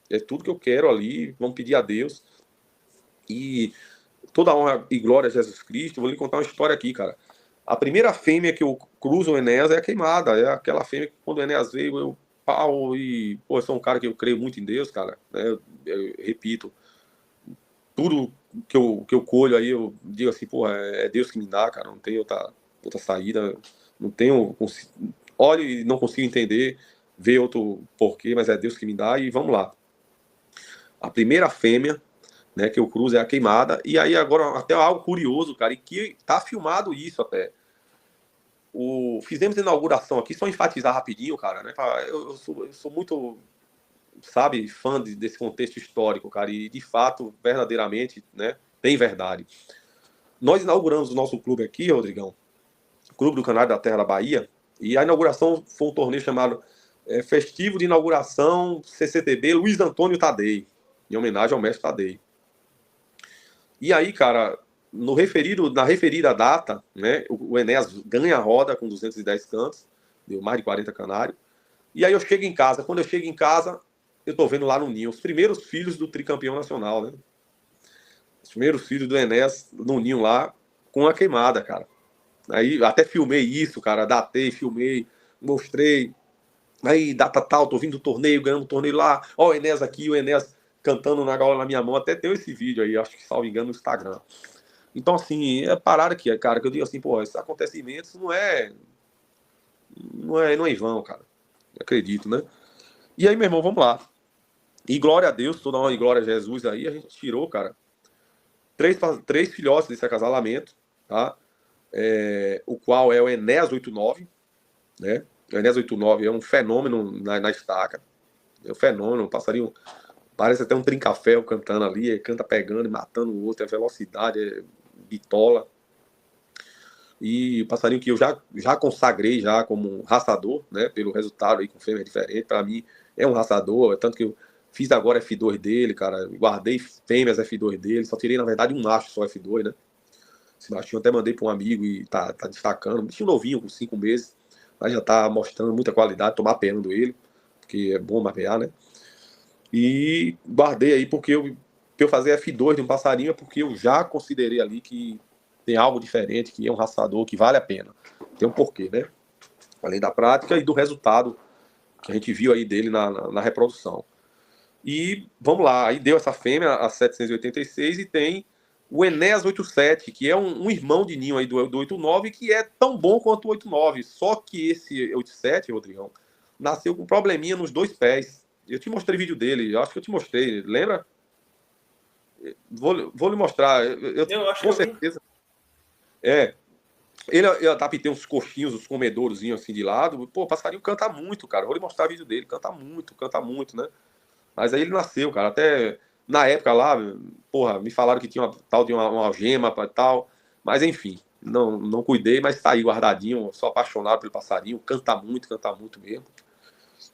É tudo que eu quero ali, vamos pedir a Deus. E toda honra e glória a Jesus Cristo. Vou lhe contar uma história aqui, cara. A primeira fêmea que eu cruzo o Enéas é a queimada. É aquela fêmea que quando o Enéas veio, eu pau e... Pô, eu sou um cara que eu creio muito em Deus, cara. Né? Eu repito, tudo que eu colho aí, eu digo assim, pô, é Deus que me dá, cara. Não tem outra saída. Não tenho... Olho e não consigo entender, ver outro porquê, mas é Deus que me dá. E vamos lá. A primeira fêmea, né, que eu cruzo é a queimada. E aí agora até algo curioso, cara, e que tá filmado isso até. Fizemos a inauguração aqui, só enfatizar rapidinho, cara, né? Eu sou muito, sabe, fã desse contexto histórico, cara, e de fato, verdadeiramente, né, tem verdade. Nós inauguramos o nosso clube aqui, Rodrigão, Clube do Canário da Terra da Bahia, e a inauguração foi um torneio chamado Festivo de Inauguração CCTB Luiz Antônio Tadei, em homenagem ao mestre Tadei. E aí, cara, na referida data, né, o Enéas ganha a roda com 210 cantos, deu mais de 40 canários. E aí eu chego em casa. Quando eu chego em casa, eu tô vendo lá no ninho os primeiros filhos do tricampeão nacional, né? Os primeiros filhos do Enéas no ninho lá, com a queimada, cara. Aí até filmei isso, cara, datei, filmei, mostrei. Aí, data tal, tô vindo do torneio, ganhando o torneio lá. Ó, o Enéas aqui, o Enéas cantando na gaiola na minha mão. Até tem esse vídeo aí, acho que, salvo engano, no Instagram. Então, assim, é parada aqui, cara, que eu digo assim, pô, esses acontecimentos não é em vão, cara. Eu acredito, né? E aí, meu irmão, vamos lá. E glória a Deus, toda honra e glória a Jesus aí, a gente tirou, cara, três filhotes desse acasalamento, tá? O qual é o Enéas 89, né? O Enéas 89 é um fenômeno na estaca. É um fenômeno, um passarinho. Parece até um trinca-ferro cantando ali, canta pegando e matando o outro, é velocidade, é bitola. E o passarinho que eu já consagrei já como um raçador, né, pelo resultado aí com fêmea diferente, para mim é um raçador, tanto que eu fiz agora F2 dele, cara, guardei fêmeas F2 dele, só tirei na verdade um macho só F2, né. Esse machinho até mandei para um amigo e tá destacando, um bichinho novinho com 5 meses, mas já tá mostrando muita qualidade, tô mapeando ele, porque é bom mapear, né. E guardei aí porque pra eu fazer F2 de um passarinho é porque eu já considerei ali que tem algo diferente, que é um raçador que vale a pena. Tem um porquê, né? Além da prática e do resultado que a gente viu aí dele na reprodução. E vamos lá, aí deu essa fêmea, a 786, e tem o Enéas 87, que é um irmão de ninho aí do 89, que é tão bom quanto o 89. Só que esse 87, Rodrigão, nasceu com um probleminha nos dois pés. Eu te mostrei vídeo dele, eu acho que eu te mostrei, lembra? Vou lhe mostrar, Eu acho que com eu vi. certeza. É, eu adaptei uns coxinhos, uns comedourozinhos assim de lado. Pô, o passarinho canta muito, cara. Vou lhe mostrar vídeo dele, canta muito, né? Mas aí ele nasceu, cara. Até na época lá, porra, me falaram que tinha uma tal de uma algema e tal. Mas enfim, não cuidei, mas tá aí guardadinho. Sou apaixonado pelo passarinho, canta muito mesmo.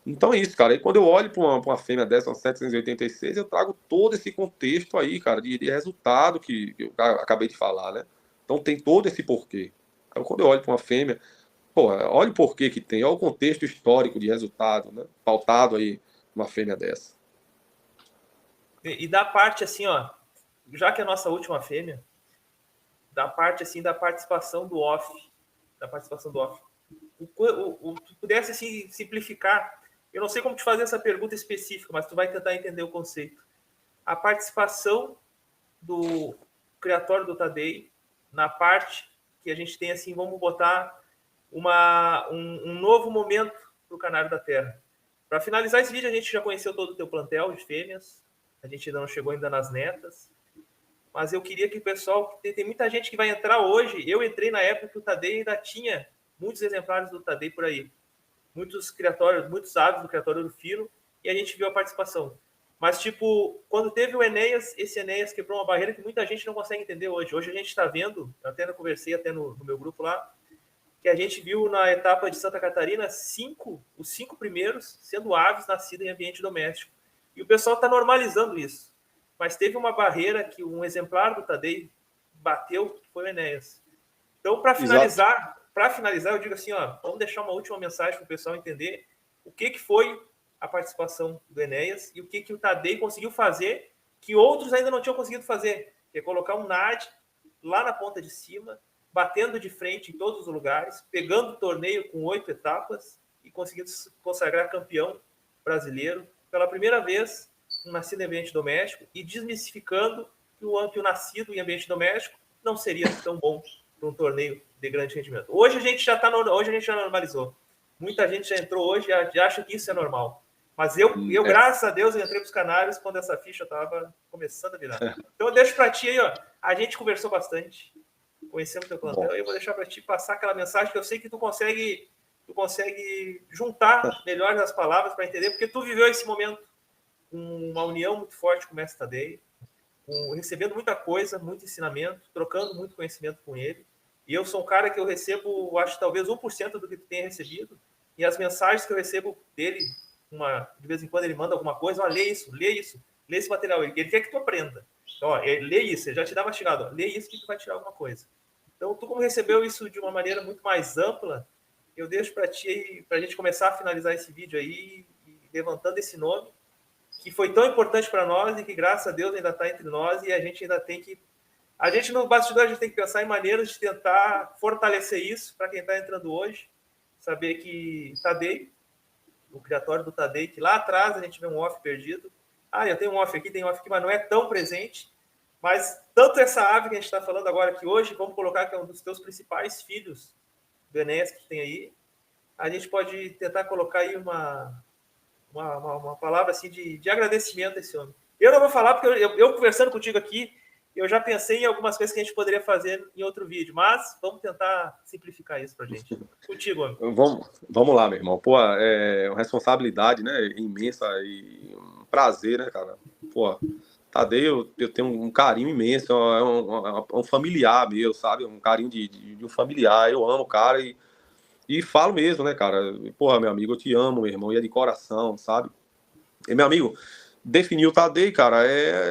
Então é isso, cara. E quando eu olho para uma fêmea dessa, uma 786, eu trago todo esse contexto aí, cara, de resultado que eu acabei de falar, né? Então tem todo esse porquê. Então quando eu olho para uma fêmea, pô, olha o porquê que tem, olha o contexto histórico de resultado, né? Pautado aí uma fêmea dessa. E da parte assim, ó, já que é a nossa última fêmea, da parte assim da participação do off, da participação do off. Tu pudesse assim simplificar, eu não sei como te fazer essa pergunta específica, mas tu vai tentar entender o conceito. A participação do criatório do Tadei na parte que a gente tem assim, vamos botar um novo momento para o Canário da Terra. Para finalizar esse vídeo, a gente já conheceu todo o teu plantel de fêmeas, a gente ainda não chegou ainda nas netas, mas eu queria que o pessoal, tem muita gente que vai entrar hoje, eu entrei na época que o Tadei ainda tinha muitos exemplares do Tadei por aí, muitos criatórios, muitos aves do criatório do Filo, e a gente viu a participação. Mas, tipo, quando teve o Enéas, esse Enéas quebrou uma barreira que muita gente não consegue entender hoje. Hoje a gente está vendo, eu até conversei até no meu grupo lá, que a gente viu na etapa de Santa Catarina os cinco primeiros sendo aves nascidas em ambiente doméstico. E o pessoal está normalizando isso. Mas teve uma barreira que um exemplar do Tadei bateu, que foi o Enéas. Então, Exato. para finalizar, eu digo assim, ó, vamos deixar uma última mensagem para o pessoal entender o que foi a participação do Enéas e o que o Tadei conseguiu fazer que outros ainda não tinham conseguido fazer, que é colocar um NAD lá na ponta de cima, batendo de frente em todos os lugares, pegando o torneio com 8 etapas e conseguindo se consagrar campeão brasileiro pela primeira vez, um nascido em ambiente doméstico, e desmistificando que o nascido em ambiente doméstico não seria tão bom para um torneio de grande rendimento. Hoje a gente já normalizou. Muita gente já entrou hoje e já acha que isso é normal. Mas eu É, graças a Deus, eu entrei para os Canários quando essa ficha estava começando a virar. Então eu deixo para ti aí, ó. A gente conversou bastante, conhecemos teu plantel, bom. e eu vou deixar para ti passar aquela mensagem que eu sei que tu consegue juntar melhor as palavras para entender, porque tu viveu esse momento com uma união muito forte com o Mestre Tadei, recebendo muita coisa, muito ensinamento, trocando muito conhecimento com ele. E eu sou um cara que eu recebo, acho talvez 1% do que tu tem recebido. E as mensagens que eu recebo dele, de vez em quando ele manda alguma coisa, lê isso, lê esse material. Ele quer que tu aprenda. Então, ó, lê isso, ele já te dá mastigado. Ó, lê isso que tu vai tirar alguma coisa. Então, tu como recebeu isso de uma maneira muito mais ampla, eu deixo para ti, para a gente começar a finalizar esse vídeo aí, levantando esse nome, que foi tão importante para nós e que, graças a Deus, ainda está entre nós e a gente ainda tem que... A gente, no bastidor, a gente tem que pensar em maneiras de tentar fortalecer isso para quem está entrando hoje, saber que Tadei, o criatório do Tadei, que lá atrás a gente vê um off perdido. Eu tenho um off aqui, mas não é tão presente. Mas tanto essa ave que a gente está falando agora, que hoje, vamos colocar que é um dos teus principais filhos do Enéas que tem aí, a gente pode tentar colocar aí uma palavra assim de agradecimento a esse homem. Eu não vou falar, porque eu conversando contigo aqui, eu já pensei em algumas coisas que a gente poderia fazer em outro vídeo, mas vamos tentar simplificar isso para a gente. Contigo, homem. Vamos lá, meu irmão. Pô, é uma responsabilidade, né, imensa e um prazer, né, cara? Pô, Tadei, eu tenho um carinho imenso, é um familiar meu, sabe? Um carinho de um familiar. Eu amo o cara e falo mesmo, né, cara? Porra, meu amigo, eu te amo, meu irmão, e é de coração, sabe? E, meu amigo, definir o Tadei, cara,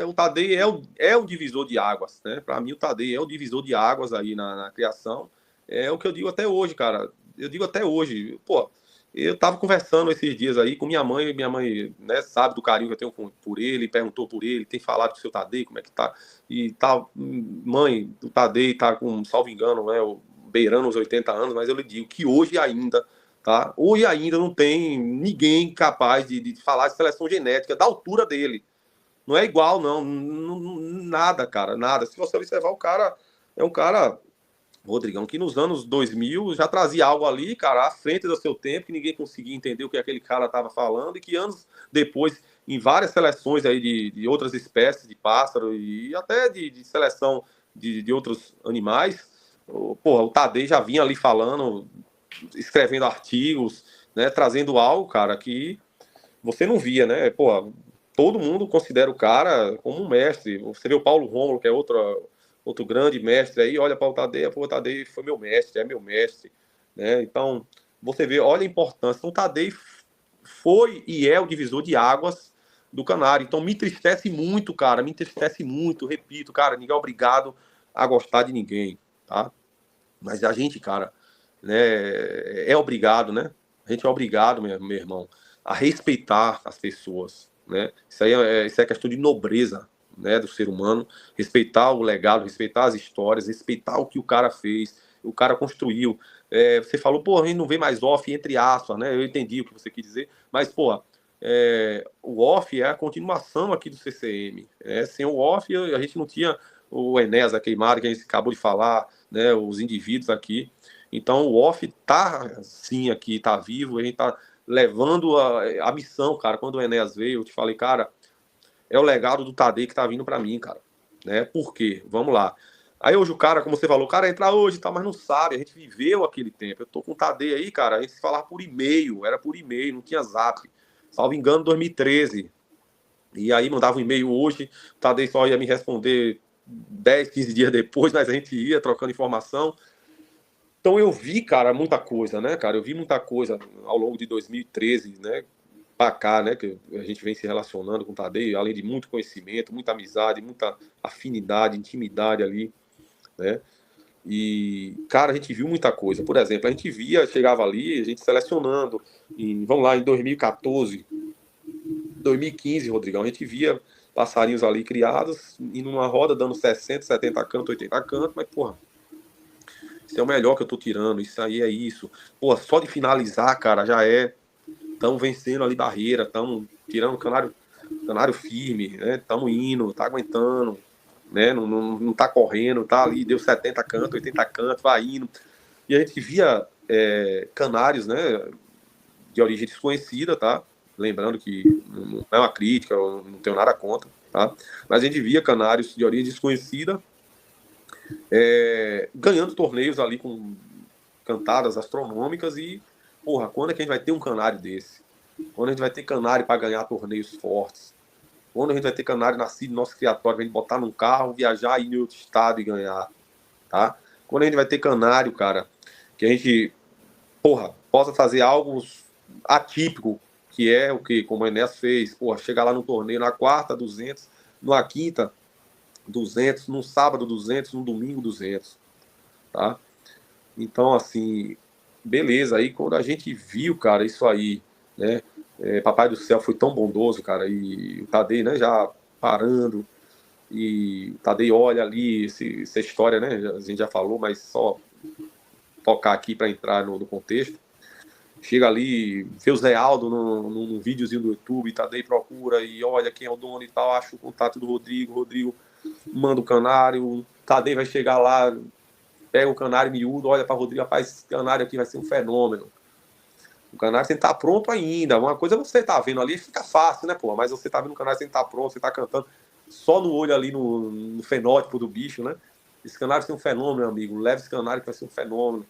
o Tadei é o divisor de águas, né? Para mim, o Tadei é o divisor de águas aí na criação. É o que eu digo até hoje, cara. Eu digo até hoje. Pô, eu tava conversando esses dias aí com minha mãe, né, sabe do carinho que eu tenho por ele, perguntou por ele, tem falado com o seu Tadei, como é que tá? E tá, mãe, o Tadei tá com, salvo engano, né, beirando os 80 anos, mas eu lhe digo que hoje ainda, tá? Hoje ainda não tem ninguém capaz de falar de seleção genética da altura dele. Não é igual, não. Nada, cara, nada. Se você observar, o cara é um cara, Rodrigão, que nos anos 2000 já trazia algo ali, cara, à frente do seu tempo, que ninguém conseguia entender o que aquele cara estava falando, e que anos depois, em várias seleções aí de outras espécies de pássaro e até de seleção de outros animais, o Tadei já vinha ali falando, escrevendo artigos, né, trazendo algo, cara, que você não via, né? Pô, todo mundo considera o cara como um mestre. Você vê o Paulo Rômulo, que é outro grande mestre aí, olha para o Tadei, o Tadei foi meu mestre, é meu mestre, né? Então, você vê, olha a importância. Então, o Tadei foi e é o divisor de águas do Canário. Então, me entristece muito, cara, me entristece muito, repito, cara, ninguém é obrigado a gostar de ninguém, tá? Mas a gente, cara, né, é obrigado, né? A gente é obrigado, meu irmão, a respeitar as pessoas, né? Isso é questão de nobreza, né, do ser humano, respeitar o legado, respeitar as histórias, respeitar o que o cara fez, o cara construiu. Você falou, pô, a gente não vê mais off entre aspas, né? Eu entendi o que você quis dizer, mas, pô, o off é a continuação aqui do CCM. Sem o off, a gente não tinha o Enéas, a Queimada, que a gente acabou de falar, né, os indivíduos aqui. Então, o off tá, sim, aqui, tá vivo, a gente tá levando a missão, cara. Quando o Enéas veio, eu te falei, cara, é o legado do Tadei que tá vindo para mim, cara. Né? Por quê? Vamos lá. Aí hoje o cara, como você falou, o cara entra hoje e tal, mas não sabe, a gente viveu aquele tempo. Eu tô com o Tadei aí, cara, a gente se falava por e-mail, era por e-mail, não tinha zap. Salvo engano, 2013. E aí mandava um e-mail hoje, o Tadei só ia me responder 10, 15 dias depois, mas a gente ia trocando informação. Então eu vi, cara, muita coisa, né, cara? Eu vi muita coisa ao longo de 2013, né? Pra cá, né? Que a gente vem se relacionando com o Tadei, além de muito conhecimento, muita amizade, muita afinidade, intimidade ali, né? E, cara, a gente viu muita coisa. Por exemplo, a gente chegava ali, a gente selecionando, vamos lá, em 2014, 2015, Rodrigão, a gente via passarinhos ali criados, indo numa roda, dando 60, 70 cantos, 80 cantos, mas, porra, isso é o melhor que eu tô tirando, isso aí é isso. Pô, só de finalizar, cara, já é. Estamos vencendo ali barreira, estamos tirando o canário firme, né? Estamos indo, tá aguentando, né? Não tá correndo, tá ali, deu 70 cantos, 80 cantos, vai indo. E a gente via canários, né? De origem desconhecida, tá? Lembrando que não é uma crítica, eu não tenho nada contra, tá? Mas a gente via canários de origem desconhecida ganhando torneios ali com cantadas astronômicas e, porra, quando é que a gente vai ter um canário desse? Quando a gente vai ter canário para ganhar torneios fortes? Quando a gente vai ter canário nascido no nosso criatório, a gente botar num carro, viajar, ir em outro estado e ganhar, tá? Quando a gente vai ter canário, cara, que a gente, porra, possa fazer algo atípico, que é o que, como o Enéas fez, porra, chegar lá no torneio na quarta, 200, na quinta, 200, no sábado 200, no domingo 200, tá? Então, assim, beleza, aí quando a gente viu, cara, isso aí, né, Papai do Céu foi tão bondoso, cara, e o Tadei, né, já parando, e o Tadei olha ali, essa história, né, a gente já falou, mas só tocar aqui para entrar no contexto. Chega ali, vê o Zé Aldo num videozinho do YouTube, Tadei procura e olha quem é o dono e tal, acha o contato do Rodrigo manda o canário, Tadei vai chegar lá, pega o canário miúdo, olha para Rodrigo, rapaz, esse canário aqui vai ser um fenômeno. O canário sem estar pronto ainda. Uma coisa você tá vendo ali, fica fácil, né, pô? Mas você tá vendo o canário sem estar pronto, você tá cantando só no olho ali no fenótipo do bicho, né? Esse canário vai ser um fenômeno, meu amigo. Leva esse canário que vai ser um fenômeno.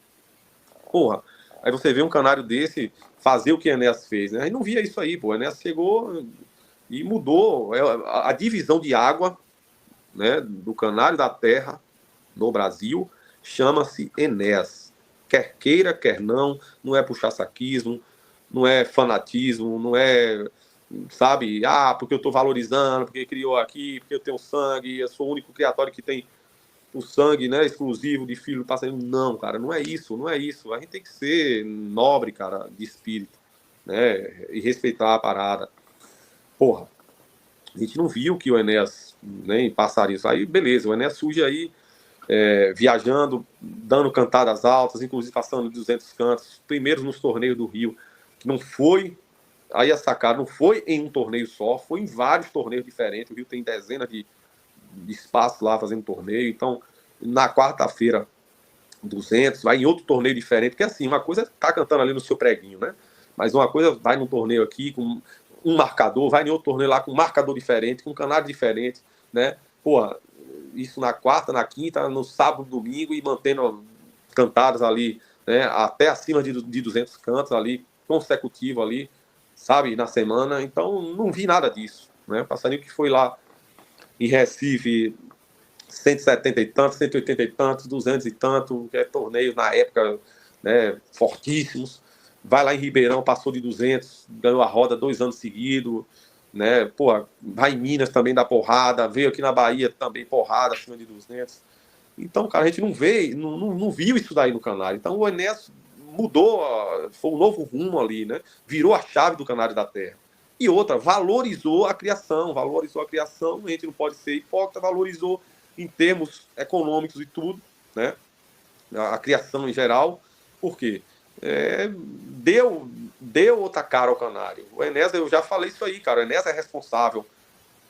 Porra, aí você vê um canário desse fazer o que Enéas fez, né? A gente não via isso aí, pô. Enéas chegou e mudou a divisão de água, né, do canário da terra no Brasil, chama-se Enéas. Quer queira, quer não é puxa-saquismo, não é fanatismo, não é, sabe, porque eu estou valorizando, porque criou aqui, porque eu tenho sangue, eu sou o único criatório que tem o sangue, né, exclusivo de filho do passarinho. Não, cara, não é isso, não é isso. A gente tem que ser nobre, cara, de espírito, né, e respeitar a parada. Porra, a gente não viu que o Enéas nem passaria isso. Aí, beleza, o Enéas surge aí viajando, dando cantadas altas, inclusive passando de 200 cantos, primeiros nos torneios do Rio, que não foi, aí a sacada, não foi em um torneio só, foi em vários torneios diferentes. O Rio tem dezenas de espaços lá fazendo torneio. Então, na quarta-feira, 200, vai em outro torneio diferente, porque assim, uma coisa é tá cantando ali no seu preguinho, né? Mas uma coisa vai num torneio aqui com um marcador, vai em outro torneio lá com um marcador diferente, com um canário diferente, né? Porra, isso na quarta, na quinta, no sábado, domingo, e mantendo cantadas ali, né, até acima de 200 cantos ali, consecutivo ali, sabe, na semana. Então, não vi nada disso, né? Passarinho que foi lá em Recife, 170 e tantos, 180 e tantos, 200 e tanto, que é torneios na época, né, fortíssimos. Vai lá em Ribeirão, passou de 200, ganhou a roda 2 anos seguidos, né? Pô, vai em Minas também dá porrada, veio aqui na Bahia também porrada acima de 200. Então, cara, a gente não vê, não viu isso daí no Canário. Então o Enéas mudou, foi um novo rumo ali, né? Virou a chave do Canário da Terra. E outra, valorizou a criação, a gente não pode ser hipócrita, valorizou em termos econômicos e tudo, né? A criação em geral. Por quê? Deu outra cara ao Canário. O Enéas, eu já falei isso aí, cara. O Enéas é responsável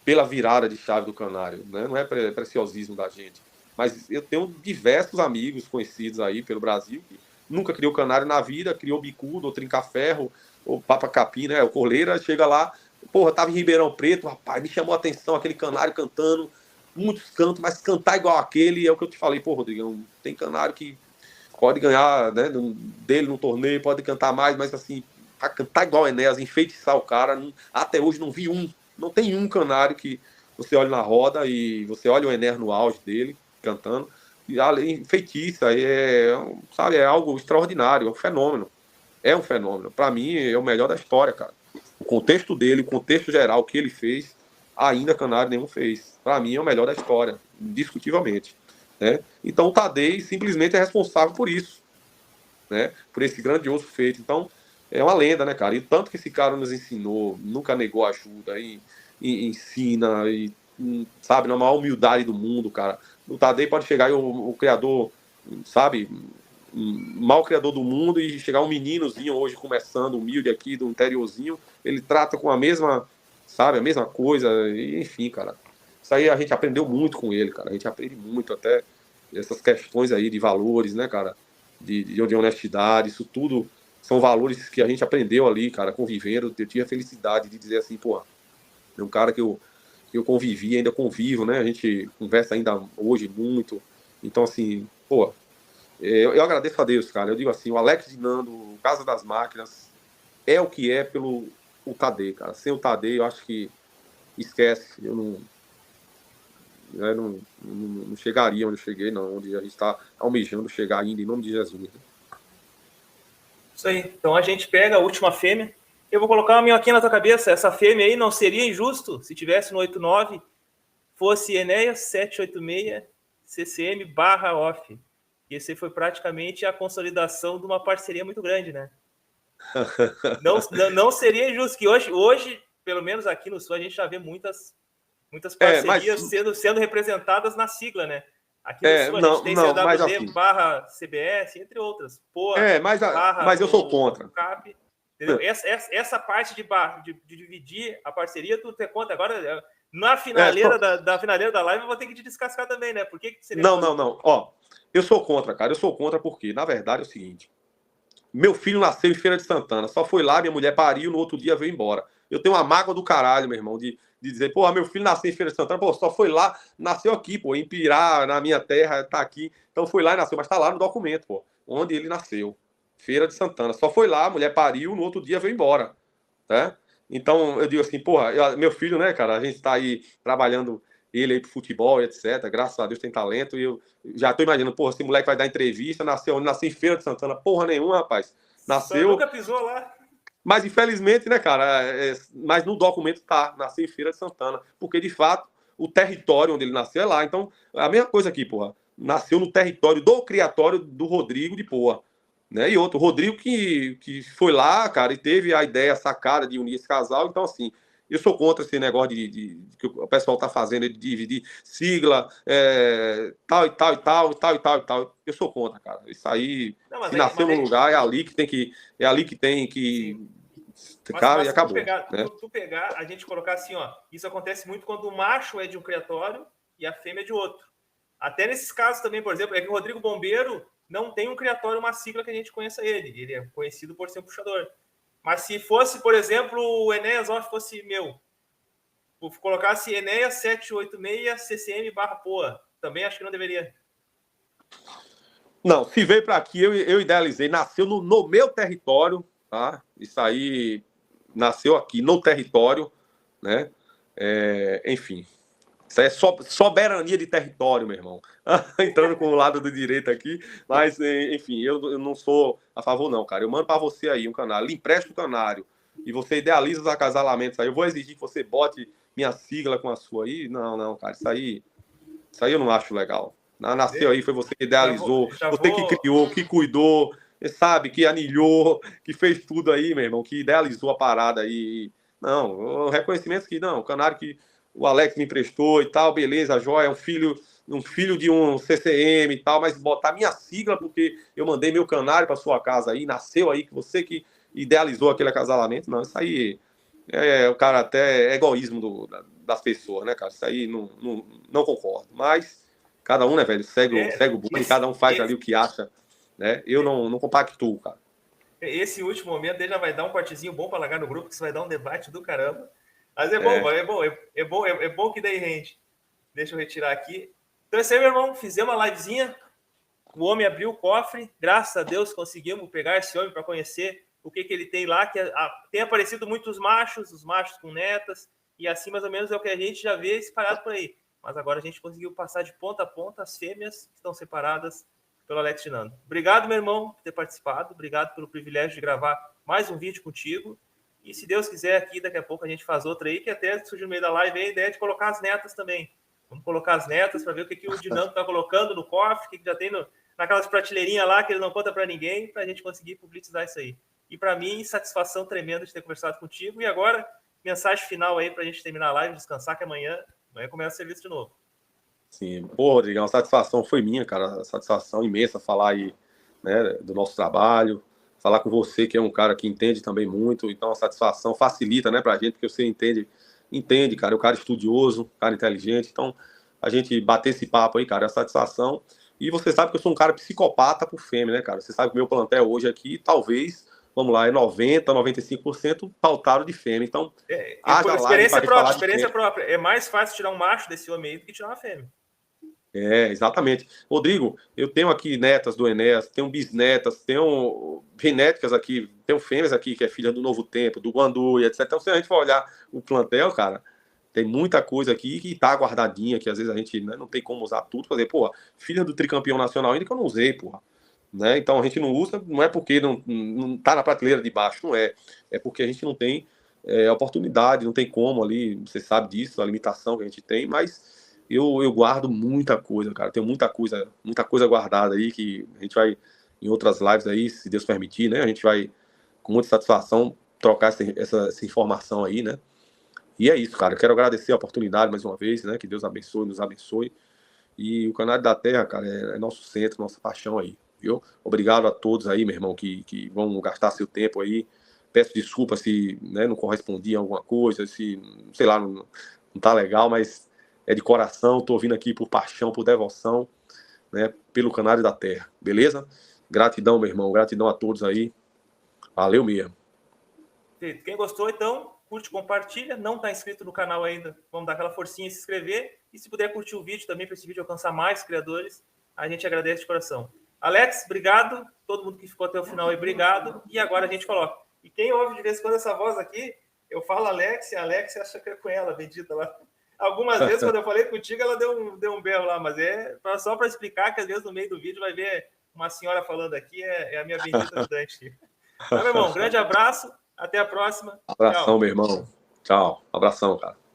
pela virada de chave do Canário, né? Não é preciosismo da gente. Mas eu tenho diversos amigos conhecidos aí pelo Brasil que nunca criou canário na vida, criou bicudo, ou trinca-ferro, ou papa-capim, né? O Coleira chega lá, porra, tava em Ribeirão Preto, rapaz, me chamou a atenção aquele canário cantando, muitos cantos, mas cantar igual aquele é o que eu te falei, pô, Rodrigão, tem canário que pode ganhar, né, dele no torneio, pode cantar mais, mas assim, pra cantar igual o Enéas, enfeitiçar o cara, até hoje não vi um, não tem um canário que você olha na roda e você olha o Enéas no auge dele, cantando, e além feitiça, sabe, é algo extraordinário, é um fenômeno. É um fenômeno. Para mim, é o melhor da história, cara. O contexto dele, o contexto geral que ele fez, ainda Canário nenhum fez. Para mim, é o melhor da história, indiscutivelmente. Né? Então, o Tadei simplesmente é responsável por isso, né? Por esse grandioso feito. Então, é uma lenda, né, cara? E tanto que esse cara nos ensinou, nunca negou ajuda, e ensina, e sabe, na maior humildade do mundo, cara. O Tadei pode chegar e o criador, sabe, mal criador do mundo, e chegar um meninozinho hoje começando, humilde aqui do interiorzinho, ele trata com a mesma, sabe, a mesma coisa, e, enfim, cara. Isso aí a gente aprendeu muito com ele, cara. A gente aprende muito até essas questões aí de valores, né, cara? De honestidade, isso tudo são valores que a gente aprendeu ali, cara, convivendo. Eu tive a felicidade de dizer assim, pô, é um cara que eu convivi, ainda convivo, né? A gente conversa ainda hoje muito. Então, assim, pô, eu agradeço a Deus, cara. Eu digo assim, o Alex de Nando, o Casa das Máquinas, é o que é pelo o Tadei, cara. Sem o Tadei, eu acho que esquece. Eu não chegaria onde eu cheguei, não. Onde a gente está almejando chegar ainda, em nome de Jesus. Né? Isso aí. Então a gente pega a última fêmea. Eu vou colocar uma minhoquinha na tua cabeça. Essa fêmea aí não seria injusto se tivesse no 89, fosse Enéas 786 CCM/off. E esse foi praticamente a consolidação de uma parceria muito grande, né? Não seria injusto, que hoje, pelo menos aqui no Sul, a gente já vê muitas parcerias sendo representadas na sigla, né? Aqui no Sul a gente tem mas CWD assim, CBS, entre outras. Mas eu sou contra. CAP, entendeu? Essa parte de dividir a parceria, tu ter conta agora, na finaleira da finaleira da live, eu vou ter que te descascar também, né? Por que seria não. Ó, eu sou contra, cara. Eu sou contra porque, na verdade, é o seguinte. Meu filho nasceu em Feira de Santana. Só foi lá, minha mulher pariu, no outro dia veio embora. Eu tenho uma mágoa do caralho, meu irmão, de dizer, pô, meu filho nasceu em Feira de Santana, pô, só foi lá, nasceu aqui, pô, em Pirá, na minha terra, tá aqui. Então foi lá e nasceu, mas tá lá no documento, pô, onde ele nasceu. Feira de Santana. Só foi lá, a mulher pariu, no outro dia veio embora, né? Então eu digo assim, porra, meu filho, né, cara, a gente tá aí trabalhando ele aí pro futebol, etc. Graças a Deus tem talento e eu já tô imaginando, porra, esse moleque vai dar entrevista, nasceu em Feira de Santana, porra nenhuma, rapaz. Nasceu. Nunca pisou lá. Mas infelizmente, né, cara, mas no documento tá, nasceu em Feira de Santana, porque de fato o território onde ele nasceu é lá. Então, a mesma coisa aqui, porra. Nasceu no território do criatório do Rodrigo de Poa. Né? E outro, o Rodrigo que foi lá, cara, e teve a ideia sacada de unir esse casal. Então, assim, eu sou contra esse negócio de que o pessoal tá fazendo, de dividir sigla, tal e tal e tal, tal e tal e tal. Eu sou contra, cara. Isso aí, se nasceu num lugar, é ali que tem que. É ali que tem que. Cara, e acabou. Tu pegar, a gente colocar assim, ó. Isso acontece muito quando o macho é de um criatório e a fêmea é de outro. Até nesses casos também, por exemplo, é que o Rodrigo Bombeiro não tem um criatório, uma sigla que a gente conheça ele. Ele é conhecido por ser um puxador. Mas se fosse, por exemplo, o Enéas Off fosse meu, colocasse Enéas 786 CCM/Poa, também acho que não deveria. Não, se veio para aqui, eu idealizei, nasceu no meu território, tá? Isso aí nasceu aqui no território, né? Enfim, isso aí é soberania de território, meu irmão. Entrando com o lado do direito aqui, mas, enfim, eu não sou a favor, não, cara. Eu mando para você aí um canário, lhe empresto o canário, e você idealiza os acasalamentos aí. Eu vou exigir que você bote minha sigla com a sua aí. Não, cara, isso aí eu não acho legal. Nasceu aí, foi você que idealizou, você que criou, que cuidou, sabe, que anilhou, que fez tudo aí, meu irmão, que idealizou a parada aí. Não, o reconhecimento que não, o canário que o Alex me emprestou e tal, beleza, joia, um filho de um CCM e tal, mas botar minha sigla porque eu mandei meu canário para sua casa aí, nasceu aí, que você que idealizou aquele acasalamento, não, isso aí o cara até egoísmo das pessoas, né, cara? Isso aí não concordo. Mas cada um, né, velho, segue o bonde, cada um faz ali o que acha, né? Eu não compactuo, cara. Esse último momento ele já vai dar um cortezinho bom para largar no grupo, que isso vai dar um debate do caramba. Mas é bom que daí rende. Deixa eu retirar aqui. Então, esse aí, meu irmão, fizemos uma livezinha. O homem abriu o cofre. Graças a Deus conseguimos pegar esse homem para conhecer o que ele tem lá. Que tem aparecido muitos machos, os machos com netas. E assim, mais ou menos, é o que a gente já vê espalhado por aí. Mas agora a gente conseguiu passar de ponta a ponta as fêmeas que estão separadas pelo Alex Dinando. Obrigado, meu irmão, por ter participado. Obrigado pelo privilégio de gravar mais um vídeo contigo. E se Deus quiser, aqui daqui a pouco a gente faz outra aí, que até surgiu no meio da live a ideia de colocar as netas também. Vamos colocar as netas para ver o que o Dinando está colocando no cofre, o que já tem naquelas prateleirinhas lá que ele não conta para ninguém, para a gente conseguir publicizar isso aí. E para mim, satisfação tremenda de ter conversado contigo. E agora, mensagem final aí para a gente terminar a live, descansar, que amanhã começa o serviço de novo. Sim, pô, Rodrigo, a satisfação foi minha, cara, a satisfação imensa falar aí, né, do nosso trabalho, falar com você, que é um cara que entende também muito, então a satisfação facilita, né, pra gente, porque você entende, cara, é um cara estudioso, um cara inteligente, então a gente bater esse papo aí, cara, é a satisfação. E você sabe que eu sou um cara psicopata por fêmea, né, cara? Você sabe que o meu plantel hoje aqui, talvez, vamos lá, é 90%, 95% pautado de fêmea. Então, experiência própria. É mais fácil tirar um macho desse homem aí do que tirar uma fêmea. Exatamente. Rodrigo, eu tenho aqui netas do Enéas, tenho bisnetas, tenho genéticas aqui, tenho fêmeas aqui, que é filha do Novo Tempo, do Guandu, etc. Então, se a gente for olhar o plantel, cara, tem muita coisa aqui que tá guardadinha, que às vezes a gente, né, não tem como usar tudo. Fazer, porra, filha do tricampeão nacional ainda que eu não usei, porra. Né? Então a gente não usa, não é porque não tá na prateleira de baixo, não é. É porque a gente não tem oportunidade, não tem como ali, você sabe disso, a limitação que a gente tem, mas eu guardo muita coisa, cara. Tenho muita coisa guardada aí que a gente vai, em outras lives aí, se Deus permitir, né? A gente vai com muita satisfação trocar essa informação aí, né? E é isso, cara. Eu quero agradecer a oportunidade mais uma vez, né? Que Deus abençoe, nos abençoe. E o Canário da Terra, cara, é nosso centro, nossa paixão aí, viu? Obrigado a todos aí, meu irmão, que vão gastar seu tempo aí. Peço desculpa se, né, não correspondi a alguma coisa, se, sei lá, não tá legal, mas é de coração. Tô vindo aqui por paixão, por devoção, né? Pelo Canário da Terra, beleza? Gratidão, meu irmão. Gratidão a todos aí. Valeu mesmo. Quem gostou, então, curte, compartilha. Não está inscrito no canal ainda, vamos dar aquela forcinha e se inscrever. E se puder curtir o vídeo também, para esse vídeo alcançar mais criadores, a gente agradece de coração. Alex, obrigado. Todo mundo que ficou até o final aí, obrigado. E agora a gente coloca. E quem ouve de vez em quando essa voz aqui, eu falo Alex, e a Alex acha que é com ela, bendita lá. Algumas vezes, quando eu falei contigo, ela deu um berro lá, mas é só para explicar que às vezes no meio do vídeo vai ver uma senhora falando aqui, é a minha bendita ajudante. Tá, meu irmão? Grande abraço. Até a próxima. Abração, Tchau. meu irmão. Tchau. Abração, cara.